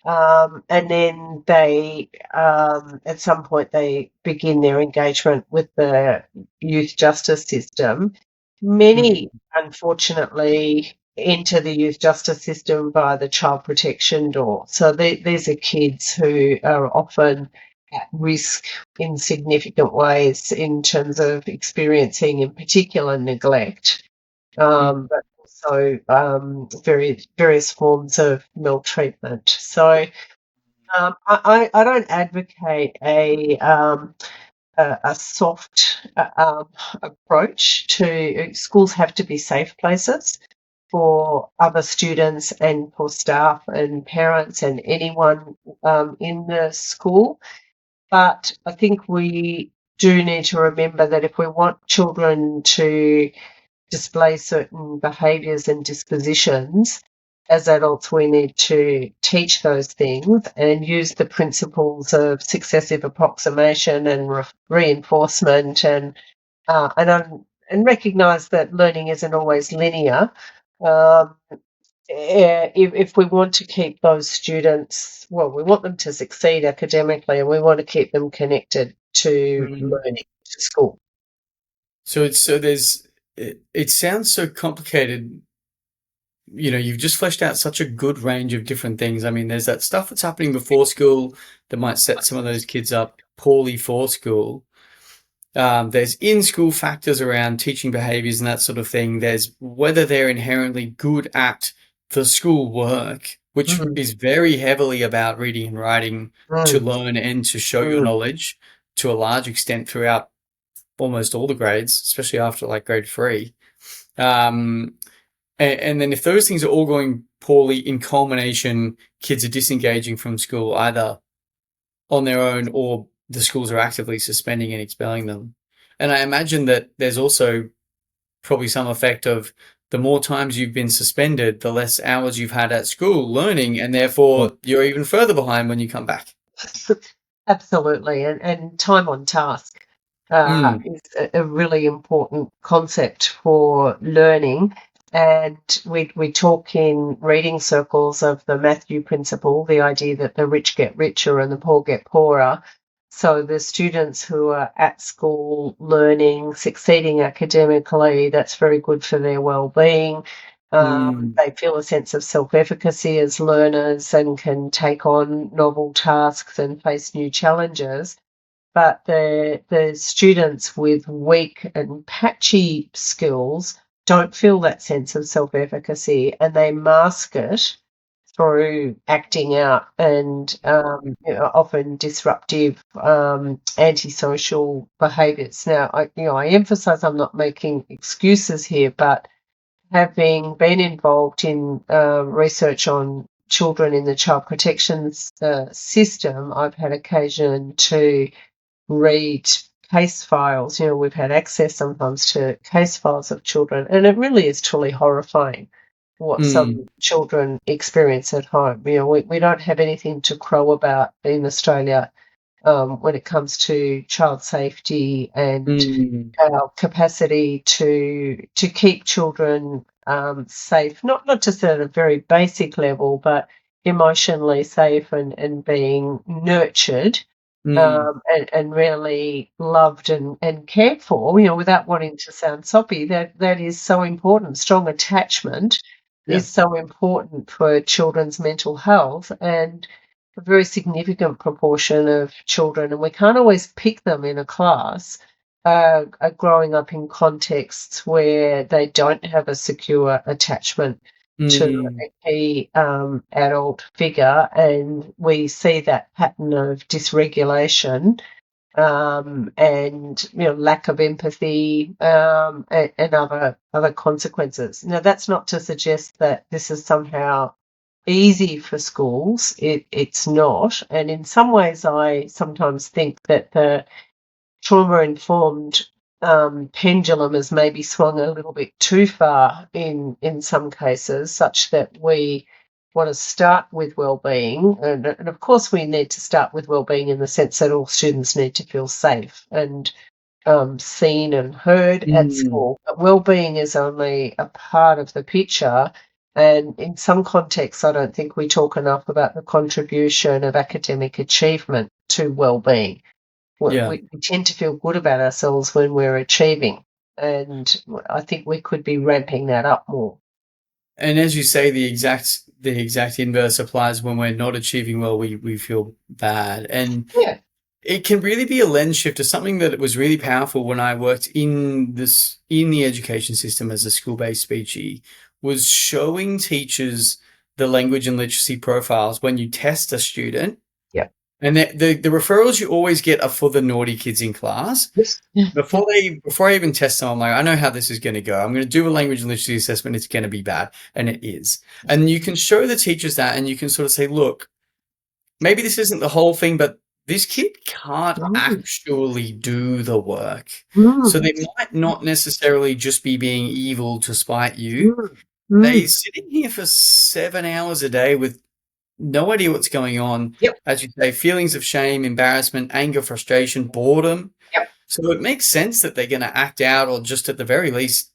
[SPEAKER 2] And then they, at some point, they begin their engagement with the youth justice system. Many,
[SPEAKER 1] Mhm.
[SPEAKER 2] unfortunately, enter the youth justice system via the child protection door. So these are kids who are often at risk in significant ways in terms of experiencing, in particular, neglect,
[SPEAKER 1] Mm.
[SPEAKER 2] but also various forms of maltreatment. So I don't advocate a soft approach to schools have to be safe places for other students and for staff and parents and anyone in the school. But I think we do need to remember that if we want children to display certain behaviours and dispositions, as adults, we need to teach those things and use the principles of successive approximation and reinforcement and recognise that learning isn't always linear. Um, if we want to keep those students, well, we want them to succeed academically and we want to keep them connected to
[SPEAKER 1] Mm.
[SPEAKER 2] learning, to school.
[SPEAKER 1] It sounds so complicated. You've just fleshed out such a good range of different things. I mean, there's that stuff that's happening before school that might set some of those kids up poorly for school. There's in-school factors around teaching behaviors and that sort of thing. There's whether they're inherently good at the school work, which
[SPEAKER 2] Mm,
[SPEAKER 1] is very heavily about reading and writing to
[SPEAKER 2] mm,
[SPEAKER 1] learn and to show your
[SPEAKER 2] mm,
[SPEAKER 1] knowledge to a large extent throughout almost all the grades, especially after like grade 3. Um, and then if those things are all going poorly in culmination, kids are disengaging from school either on their own or the schools are actively suspending and expelling them. And I imagine that there's also probably some effect of the more times you've been suspended, the less hours you've had at school learning, and therefore you're even further behind when you come back.
[SPEAKER 2] Absolutely, and time on task
[SPEAKER 1] Mm,
[SPEAKER 2] is a really important concept for learning. And we talk in reading circles of the Matthew principle, the idea that the rich get richer and the poor get poorer. So the students who are at school learning, succeeding academically, that's very good for their well-being.
[SPEAKER 1] mm,
[SPEAKER 2] They feel a sense of self-efficacy as learners and can take on novel tasks and face new challenges. But the students with weak and patchy skills don't feel that sense of self-efficacy and they mask it through acting out and often disruptive antisocial behaviours. Now, I emphasise I'm not making excuses here, but having been involved in research on children in the child protection system, I've had occasion to read case files. We've had access sometimes to case files of children, and it really is truly horrifying what
[SPEAKER 1] mm,
[SPEAKER 2] some children experience at home. We don't have anything to crow about in Australia when it comes to child safety and
[SPEAKER 1] mm,
[SPEAKER 2] our capacity to keep children safe, not just at a very basic level, but emotionally safe and being nurtured
[SPEAKER 1] mm.
[SPEAKER 2] and really loved and cared for, without wanting to sound soppy. That is so important. Strong attachment
[SPEAKER 1] Yeah.
[SPEAKER 2] is so important for children's mental health, and a very significant proportion of children, and we can't always pick them in a class, are growing up in contexts where they don't have a secure attachment to
[SPEAKER 1] Mm,
[SPEAKER 2] a key adult figure, and we see that pattern of dysregulation and lack of empathy and other consequences. Now, that's not to suggest that this is somehow easy for schools. It's not, and in some ways, I sometimes think that the trauma-informed pendulum has maybe swung a little bit too far in some cases, such that we want to start with well-being, and of course we need to start with well-being in the sense that all students need to feel safe and seen and heard at
[SPEAKER 1] mm.
[SPEAKER 2] school. But well-being is only a part of the picture. And in some contexts, I don't think we talk enough about the contribution of academic achievement to well-being.
[SPEAKER 1] Yeah.
[SPEAKER 2] We tend to feel good about ourselves when we're achieving, and I think we could be ramping that up more.
[SPEAKER 1] And as you say, the exact inverse applies when we're not achieving well, we feel bad. And
[SPEAKER 2] Yeah,
[SPEAKER 1] it can really be a lens shift to something that was really powerful when I worked in the education system as a school-based speechie, was showing teachers the language and literacy profiles when you test a student.
[SPEAKER 2] yeah,
[SPEAKER 1] And the referrals you always get are for the naughty kids in class.
[SPEAKER 2] Yes.
[SPEAKER 1] Before I even test them, I'm like, I know how this is going to go. I'm going to do a language and literacy assessment. It's going to be bad, and it is. And you can show the teachers that, and you can sort of say, look, maybe this isn't the whole thing, but this kid can't
[SPEAKER 2] Mm,
[SPEAKER 1] actually do the work. So
[SPEAKER 2] mm,
[SPEAKER 1] they might not necessarily just be being evil to spite you.
[SPEAKER 2] mm,
[SPEAKER 1] They're
[SPEAKER 2] mm.
[SPEAKER 1] sitting here for 7 hours a day with no idea what's going on.
[SPEAKER 2] Yep,
[SPEAKER 1] As you say, feelings of shame, embarrassment, anger, frustration, boredom.
[SPEAKER 2] yep.
[SPEAKER 1] So it makes sense that they're going to act out or just at the very least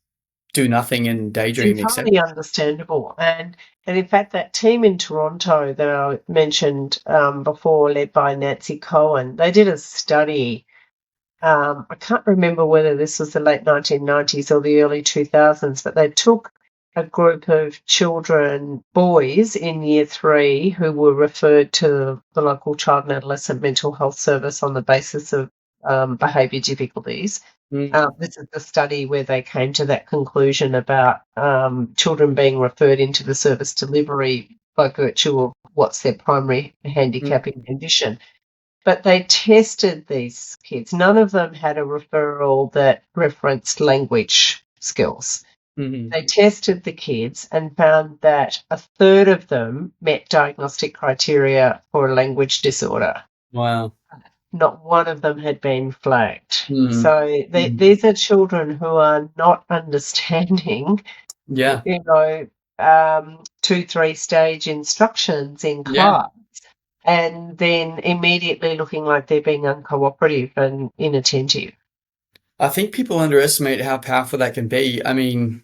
[SPEAKER 1] do nothing and
[SPEAKER 2] It's
[SPEAKER 1] daydream, etc.
[SPEAKER 2] entirely understandable. And in fact, that team in Toronto that I mentioned before, led by Nancy Cohen, they did a study. I can't remember whether this was the late 1990s or the early 2000s, but they took a group of children, boys in year three, who were referred to the local child and adolescent mental health service on the basis of behaviour difficulties.
[SPEAKER 1] Mm,
[SPEAKER 2] This is the study where they came to that conclusion about children being referred into the service delivery by virtue of what's their primary handicapping
[SPEAKER 1] mm,
[SPEAKER 2] condition. But they tested these kids. None of them had a referral that referenced language skills.
[SPEAKER 1] mm.
[SPEAKER 2] They tested the kids and found that a third of them met diagnostic criteria for a language disorder.
[SPEAKER 1] Wow.
[SPEAKER 2] Not one of them had been flagged.
[SPEAKER 1] Mm,
[SPEAKER 2] So
[SPEAKER 1] mm.
[SPEAKER 2] these are children who are not understanding,
[SPEAKER 1] Yeah.
[SPEAKER 2] you know, 2, 3 stage instructions in
[SPEAKER 1] Yeah.
[SPEAKER 2] class and then immediately looking like they're being uncooperative and inattentive.
[SPEAKER 1] I think people underestimate how powerful that can be. I mean,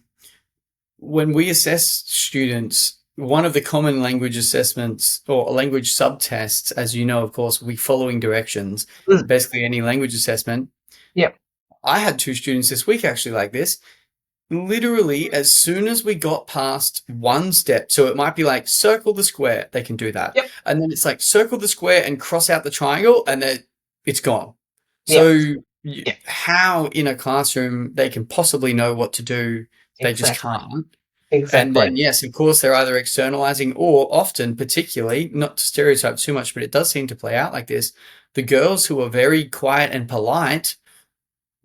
[SPEAKER 1] when we assess students, one of the common language assessments or language subtests, as you know, of course, we following directions,
[SPEAKER 2] Mm.
[SPEAKER 1] basically any language assessment.
[SPEAKER 2] Yep,
[SPEAKER 1] I had two students this week actually like this. Literally, as soon as we got past one step, so it might be like circle the square, they can do that.
[SPEAKER 2] yep,
[SPEAKER 1] And then it's like circle the square and cross out the triangle, and then it's gone.
[SPEAKER 2] yep,
[SPEAKER 1] So
[SPEAKER 2] yep,
[SPEAKER 1] how in a classroom they can possibly know what to do, they just
[SPEAKER 2] exactly,
[SPEAKER 1] can't. And
[SPEAKER 2] exactly.
[SPEAKER 1] then, yes, of course, they're either externalizing or often, particularly, not to stereotype too much, but it does seem to play out like this. The girls who are very quiet and polite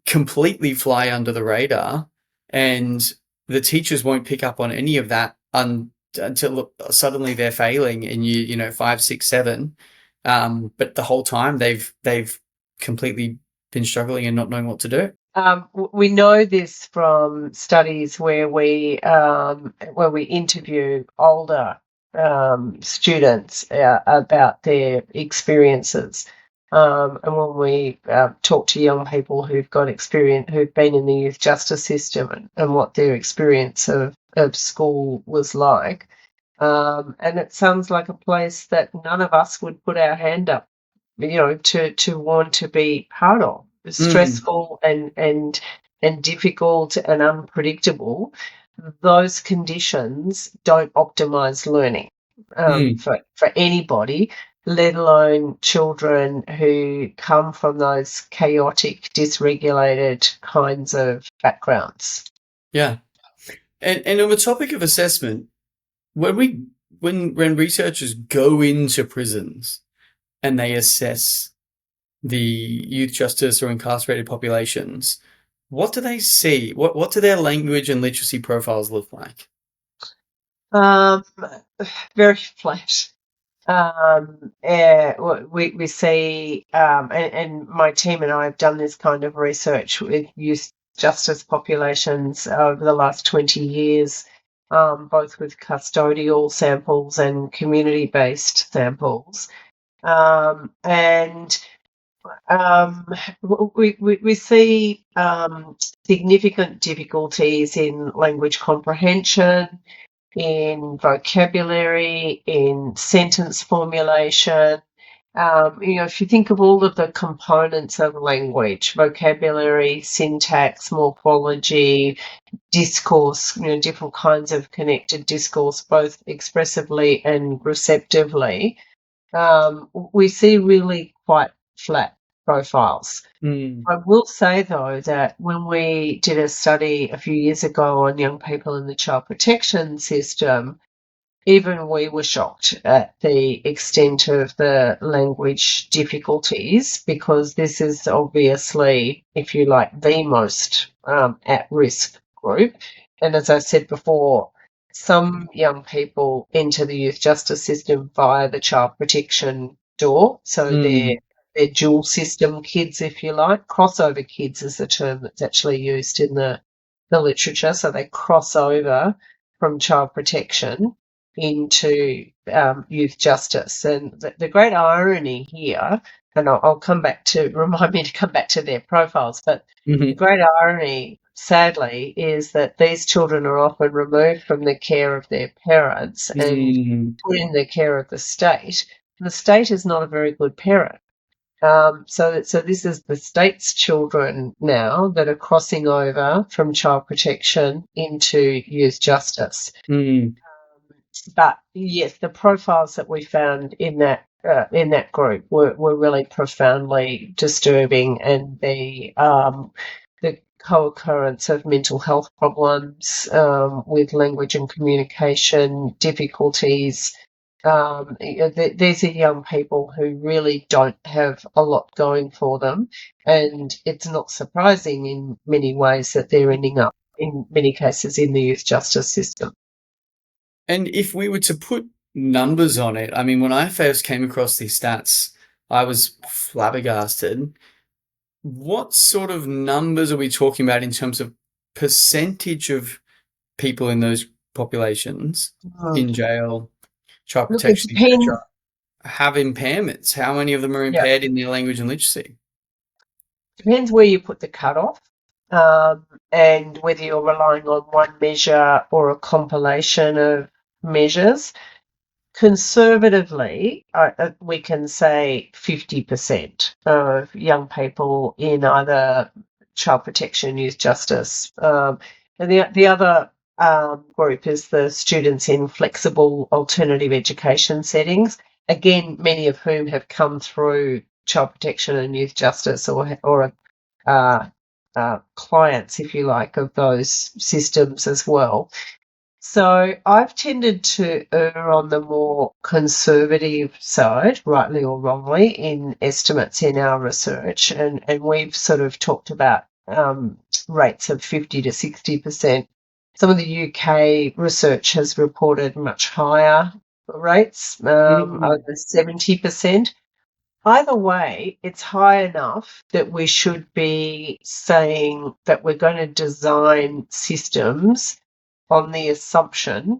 [SPEAKER 1] completely fly under the radar, and the teachers won't pick up on any of that until suddenly they're failing in year 5, 6, 7. But the whole time they've completely been struggling and not knowing what to do.
[SPEAKER 2] We know this from studies where we interview older students about their experiences, and when we talk to young people who've got experience, who've been in the youth justice system, and what their experience of school was like, and it sounds like a place that none of us would put our hand up, to want to be part of. It's
[SPEAKER 1] Mm,
[SPEAKER 2] stressful and difficult and unpredictable. Those conditions don't optimize learning
[SPEAKER 1] mm.
[SPEAKER 2] for anybody, let alone children who come from those chaotic, dysregulated kinds of backgrounds.
[SPEAKER 1] Yeah. And on the topic of assessment, when we when researchers go into prisons and they assess the youth justice or incarcerated populations, what do they see? What do their language and literacy profiles look like?
[SPEAKER 2] Um, Very flat. We see, and my team and I have done this kind of research with youth justice populations over the last 20 years, both with custodial samples and community-based samples. And we see significant difficulties in language comprehension, in vocabulary, in sentence formulation. If you think of all of the components of language, vocabulary, syntax, morphology, discourse, different kinds of connected discourse, both expressively and receptively, we see really quite flat profiles.
[SPEAKER 1] Mm,
[SPEAKER 2] I will say, though, that when we did a study a few years ago on young people in the child protection system, even we were shocked at the extent of the language difficulties, because this is obviously, if you like, the most at-risk group. And as I said before, some young people enter the youth justice system via the child protection door. So
[SPEAKER 1] Mm,
[SPEAKER 2] they're dual system kids, if you like. Crossover kids is the term that's actually used in the literature. So they cross over from child protection into youth justice. And the great irony here, and I'll come back to remind me to come back to their profiles, but the
[SPEAKER 1] mhm,
[SPEAKER 2] great irony, sadly, is that these children are often removed from the care of their parents and
[SPEAKER 1] mm,
[SPEAKER 2] put in the care of the state. The state is not a very good parent. So this is the state's children now that are crossing over from child protection into youth justice.
[SPEAKER 1] mm,
[SPEAKER 2] But yes, the profiles that we found in that group were really profoundly disturbing, and the co-occurrence of mental health problems with language and communication difficulties. These are young people who really don't have a lot going for them, and it's not surprising in many ways that they're ending up, in many cases, in the youth justice system.
[SPEAKER 1] And if we were to put numbers on it, I mean, when I first came across these stats, I was flabbergasted. What sort of numbers are we talking about in terms of percentage of people in those populations
[SPEAKER 2] Mm.
[SPEAKER 1] in jail, child
[SPEAKER 2] Look, it
[SPEAKER 1] protection, etc.,
[SPEAKER 2] depends.
[SPEAKER 1] have impairments? How many of them are
[SPEAKER 2] Yeah,
[SPEAKER 1] impaired in their language and literacy?
[SPEAKER 2] depends where you put the cutoff, and whether you're relying on one measure or a compilation of measures. Conservatively, we can say 50% of young people in either child protection, youth justice, and the other group is the students in flexible alternative education settings. Again, many of whom have come through child protection and youth justice, or clients, if you like, of those systems as well. So I've tended to err on the more conservative side, rightly or wrongly, in estimates in our research, and we've sort of talked about rates of 50 to 60%. Some of the UK research has reported much higher rates,
[SPEAKER 1] Mm,
[SPEAKER 2] over 70%. Either way, it's high enough that we should be saying that we're going to design systems on the assumption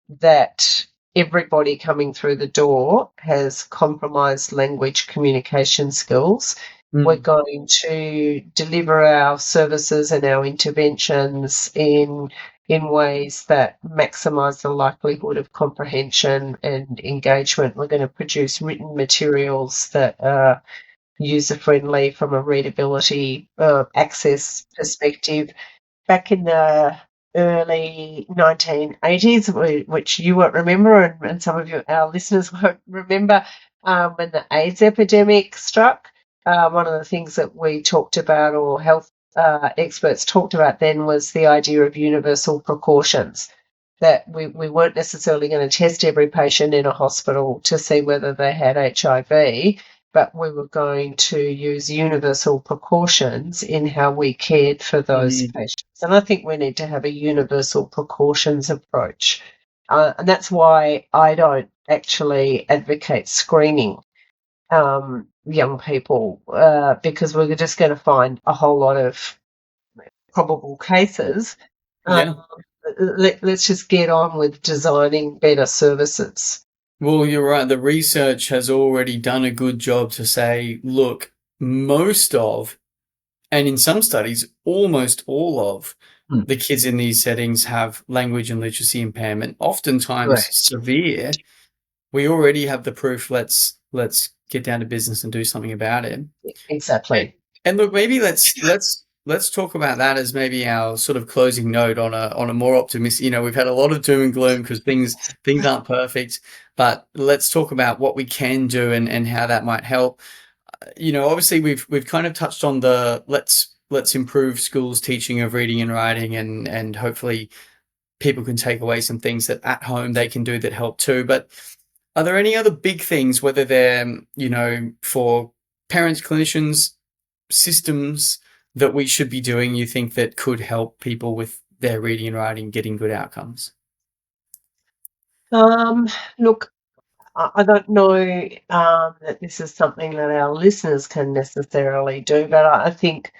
[SPEAKER 2] that everybody coming through the door has compromised language communication skills. We're
[SPEAKER 1] mm,
[SPEAKER 2] going to deliver our services and our interventions in ways that maximize the likelihood of comprehension and engagement. We're going to produce written materials that are user friendly from a readability access perspective. Back in the early 1980s, which you won't remember, and some of our listeners won't remember, when the AIDS epidemic struck. One of the things that we talked about, or health experts talked about then, was the idea of universal precautions. That we weren't necessarily going to test every patient in a hospital to see whether they had HIV, but we were going to use universal precautions in how we cared for those
[SPEAKER 1] mm.
[SPEAKER 2] patients. And I think we need to have a universal precautions approach. And that's why I don't actually advocate screening young people, because we're just going to find a whole lot of probable cases.
[SPEAKER 1] Yeah.
[SPEAKER 2] Let's just get on with designing better services.
[SPEAKER 1] Well, you're right. The research has already done a good job to say, look, most of, and in some studies, almost all of
[SPEAKER 2] Hmm.
[SPEAKER 1] the kids in these settings have language and literacy impairment, oftentimes
[SPEAKER 2] Correct.
[SPEAKER 1] severe. We already have the proof. Let's get down to business and do something about it. And,
[SPEAKER 2] Exactly.
[SPEAKER 1] and look, maybe let's talk about that as maybe our sort of closing note on a more optimistic. We've had a lot of doom and gloom because things aren't perfect, but let's talk about what we can do and how that might help. Obviously we've kind of touched on the let's improve schools' teaching of reading and writing and hopefully people can take away some things that at home they can do that help too. But are there any other big things, whether they're, for parents, clinicians, systems that we should be doing, you think that could help people with their reading and writing getting good outcomes?
[SPEAKER 2] Um, Look, I don't know that this is something that our listeners can necessarily do, but I think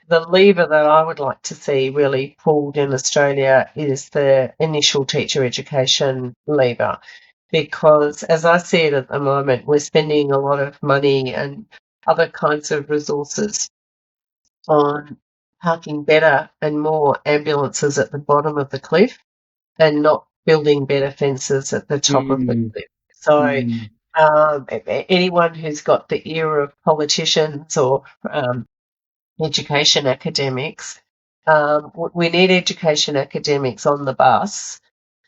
[SPEAKER 2] the lever that I would like to see really pulled in Australia is the initial teacher education lever. Because as I see it at the moment, we're spending a lot of money and other kinds of resources on parking better and more ambulances at the bottom of the cliff and not building better fences at the top of the
[SPEAKER 1] Mm,
[SPEAKER 2] cliff. So
[SPEAKER 1] mm,
[SPEAKER 2] anyone who's got the ear of politicians or education academics, we need education academics on the bus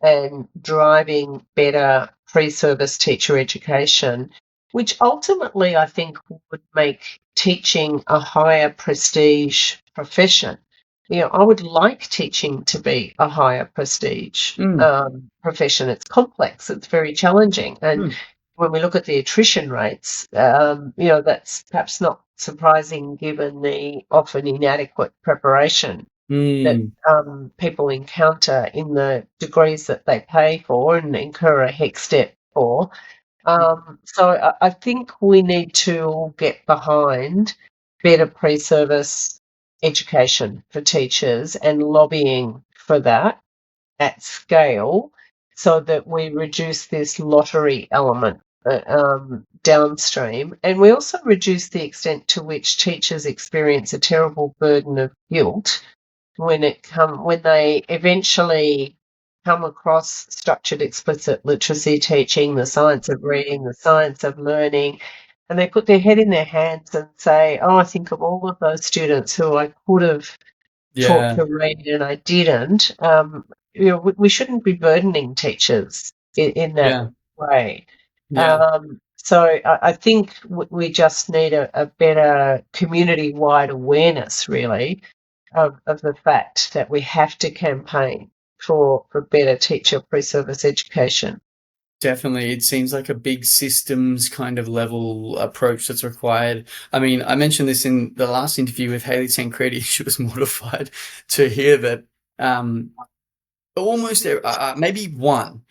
[SPEAKER 2] and driving better pre-service teacher education, which ultimately I think would make teaching a higher prestige profession. I would like teaching to be a higher prestige
[SPEAKER 1] mm,
[SPEAKER 2] profession. It's complex, it's very challenging. And
[SPEAKER 1] mm,
[SPEAKER 2] when we look at the attrition rates, that's perhaps not surprising given the often inadequate preparation that
[SPEAKER 1] mm.
[SPEAKER 2] people encounter in the degrees that they pay for and incur a HEC step for. So I think we need to get behind better pre-service education for teachers and lobbying for that at scale so that we reduce this lottery element downstream. And we also reduce the extent to which teachers experience a terrible burden of guilt when they eventually come across structured explicit literacy teaching, the science of reading, the science of learning, and they put their head in their hands and say, "Oh, I think of all of those students who I could have taught
[SPEAKER 1] Yeah,
[SPEAKER 2] to read and I didn't." We shouldn't be burdening teachers in that
[SPEAKER 1] yeah,
[SPEAKER 2] way.
[SPEAKER 1] yeah.
[SPEAKER 2] So I think we just need a better community-wide awareness, really, of the fact that we have to campaign for better teacher pre-service education.
[SPEAKER 1] Definitely. It seems like a big systems kind of level approach that's required. I mean, I mentioned this in the last interview with Hayley Tancredi. She was mortified to hear that um, almost maybe one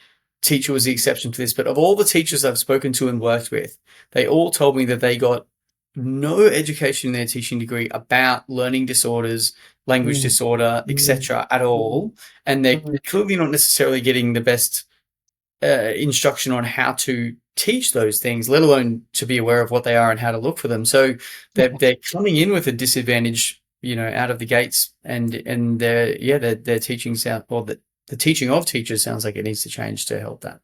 [SPEAKER 1] teacher was the exception to this, but of all the teachers I've spoken to and worked with, they all told me that they got no education in their teaching degree about learning disorders, language
[SPEAKER 2] Mm,
[SPEAKER 1] disorder,
[SPEAKER 2] mm,
[SPEAKER 1] etc. at
[SPEAKER 2] mm,
[SPEAKER 1] all, and they're
[SPEAKER 2] mm.
[SPEAKER 1] clearly not necessarily getting the best instruction on how to teach those things, let alone to be aware of what they are and how to look for them. So they're coming in with a disadvantage, out of the gates, and their teaching sound or the teaching of teachers sounds like it needs to change to help that.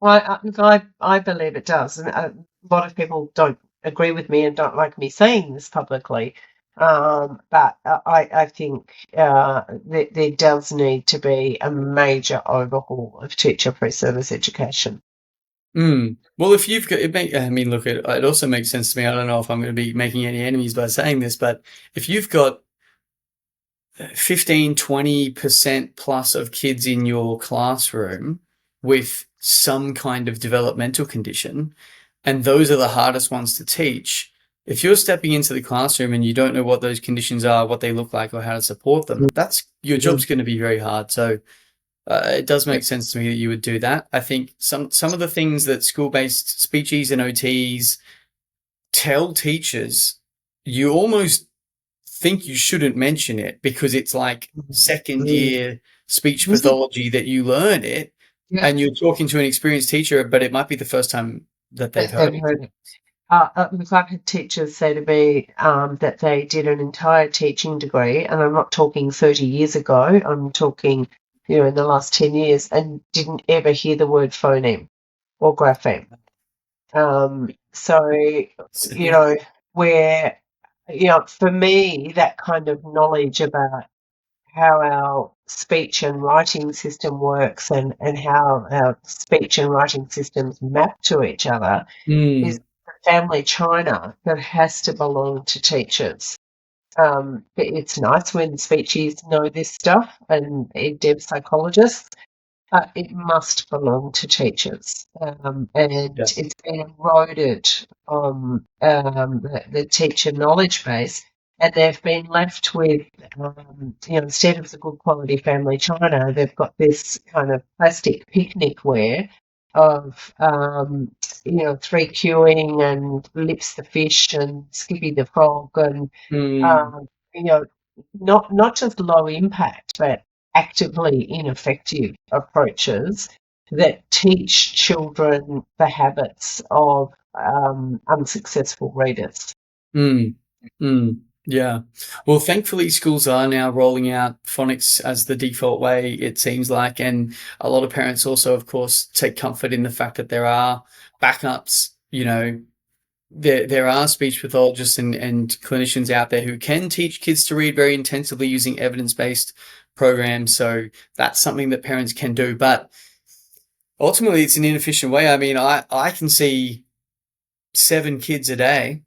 [SPEAKER 2] I believe it does, and a lot of people don't agree with me and don't like me saying this publicly. But I think there does need to be a major overhaul of teacher pre-service education.
[SPEAKER 1] Mm. Well, if you've got I mean, look, it also makes sense to me. I don't know if I'm going to be making any enemies by saying this, but if you've got 15, 20% plus of kids in your classroom with some kind of developmental condition, and those are the hardest ones to teach. If you're stepping into the classroom and you don't know what those conditions are, what they look like, or how to support them, that's your
[SPEAKER 2] Mm.
[SPEAKER 1] job's going to be very hard. So it does
[SPEAKER 2] Yep.
[SPEAKER 1] make sense to me that you would do that. I think some of the things that school-based speechies and OTs tell teachers, you almost think you shouldn't mention it because it's like second
[SPEAKER 2] Mm.
[SPEAKER 1] year speech
[SPEAKER 2] Mm.
[SPEAKER 1] pathology that you learn it,
[SPEAKER 2] Yeah,
[SPEAKER 1] and you're talking to an experienced teacher, but it might be the first time that they've heard
[SPEAKER 2] they've
[SPEAKER 1] it.
[SPEAKER 2] heard it. Look, I've had teachers say to me that they did an entire teaching degree, and I'm not talking 30 years ago, I'm talking, in the last 10 years, and didn't ever hear the word phoneme or grapheme. So, you
[SPEAKER 1] Yeah.
[SPEAKER 2] know, where, for me, that kind of knowledge about how our speech and writing system works and how our speech and writing systems map to each other is
[SPEAKER 1] Mm,
[SPEAKER 2] the family china that has to belong to teachers. It's nice when speechies know this stuff and dev psychologists, but it must belong to teachers. And
[SPEAKER 1] Yeah.
[SPEAKER 2] it's been eroded on the teacher knowledge base, and they've been left with, instead of the good quality family china, they've got this kind of plastic picnic ware of, 3Qing and Lips the fish and Skippy the frog and,
[SPEAKER 1] Mm,
[SPEAKER 2] um, you know, not just low impact, but actively ineffective approaches that teach children the habits of unsuccessful readers.
[SPEAKER 1] mm, mm, yeah. Well, thankfully, schools are now rolling out phonics as the default way, it seems like. And a lot of parents also, of course, take comfort in the fact that there are backups, there are speech pathologists and clinicians out there who can teach kids to read very intensively using evidence-based programs. So that's something that parents can do. But ultimately, it's an inefficient way. I mean, I can see 7 kids a day,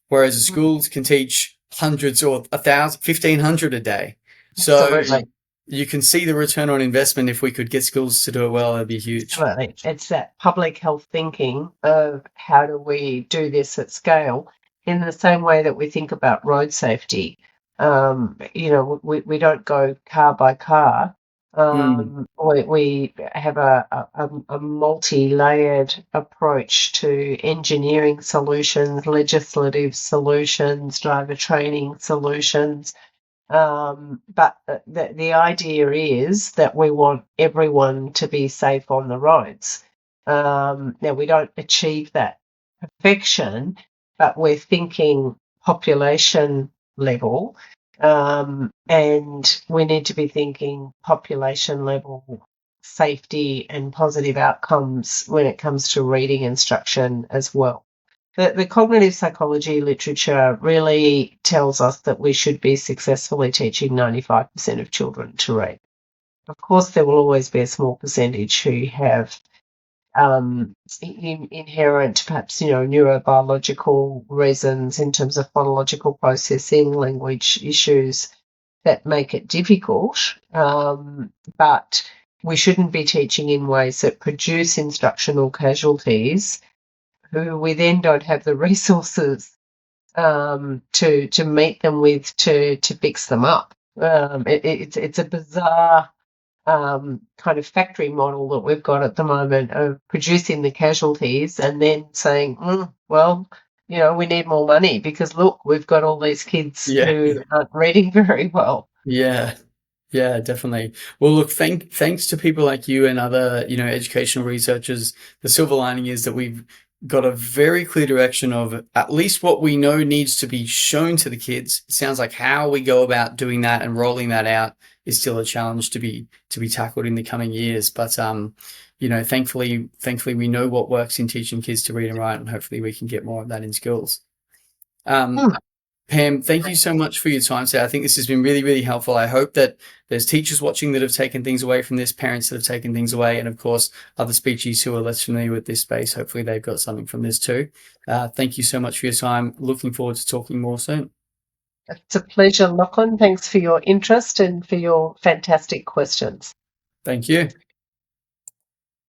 [SPEAKER 1] whereas schools can teach hundreds or 1,000, 1,500 a day. So
[SPEAKER 2] Absolutely.
[SPEAKER 1] you can see the return on investment. If we could get schools to do it well, that'd be huge.
[SPEAKER 2] Absolutely. It's that public health thinking of how do we do this at scale in the same way that we think about road safety. We don't go car by car.
[SPEAKER 1] Mm,
[SPEAKER 2] We have a multi-layered approach to engineering solutions, legislative solutions, driver training solutions, but the idea is that we want everyone to be safe on the roads. Now, we don't achieve that perfection, but we're thinking population level, and we need to be thinking population level safety and positive outcomes when it comes to reading instruction as well. The cognitive psychology literature really tells us that we should be successfully teaching 95% of children to read. Of course, there will always be a small percentage who have inherent, perhaps, neurobiological reasons in terms of phonological processing, language issues that make it difficult. But we shouldn't be teaching in ways that produce instructional casualties who we then don't have the resources to meet them with to fix them up. It's a bizarre kind of factory model that we've got at the moment of producing the casualties and then saying, well, we need more money because look, we've got all these kids
[SPEAKER 1] yeah.
[SPEAKER 2] who aren't reading very well.
[SPEAKER 1] Yeah. Yeah, definitely. Well, look, thanks to people like you and other, educational researchers, the silver lining is that we've got a very clear direction of at least what we know needs to be shown to the kids. It sounds like how we go about doing that and rolling that out is still a challenge to be tackled in the coming years. But thankfully we know what works in teaching kids to read and write, and hopefully we can get more of that in schools. Um,
[SPEAKER 2] Hmm.
[SPEAKER 1] Pam, thank you so much for your time today. I think this has been really, really helpful. I hope that there's teachers watching that have taken things away from this, parents that have taken things away, and of course, other speechies who are less familiar with this space. Hopefully, they've got something from this too. Thank you so much for your time. Looking forward to talking more soon.
[SPEAKER 2] It's a pleasure, Lachlan. Thanks for your interest and for your fantastic questions.
[SPEAKER 1] Thank you.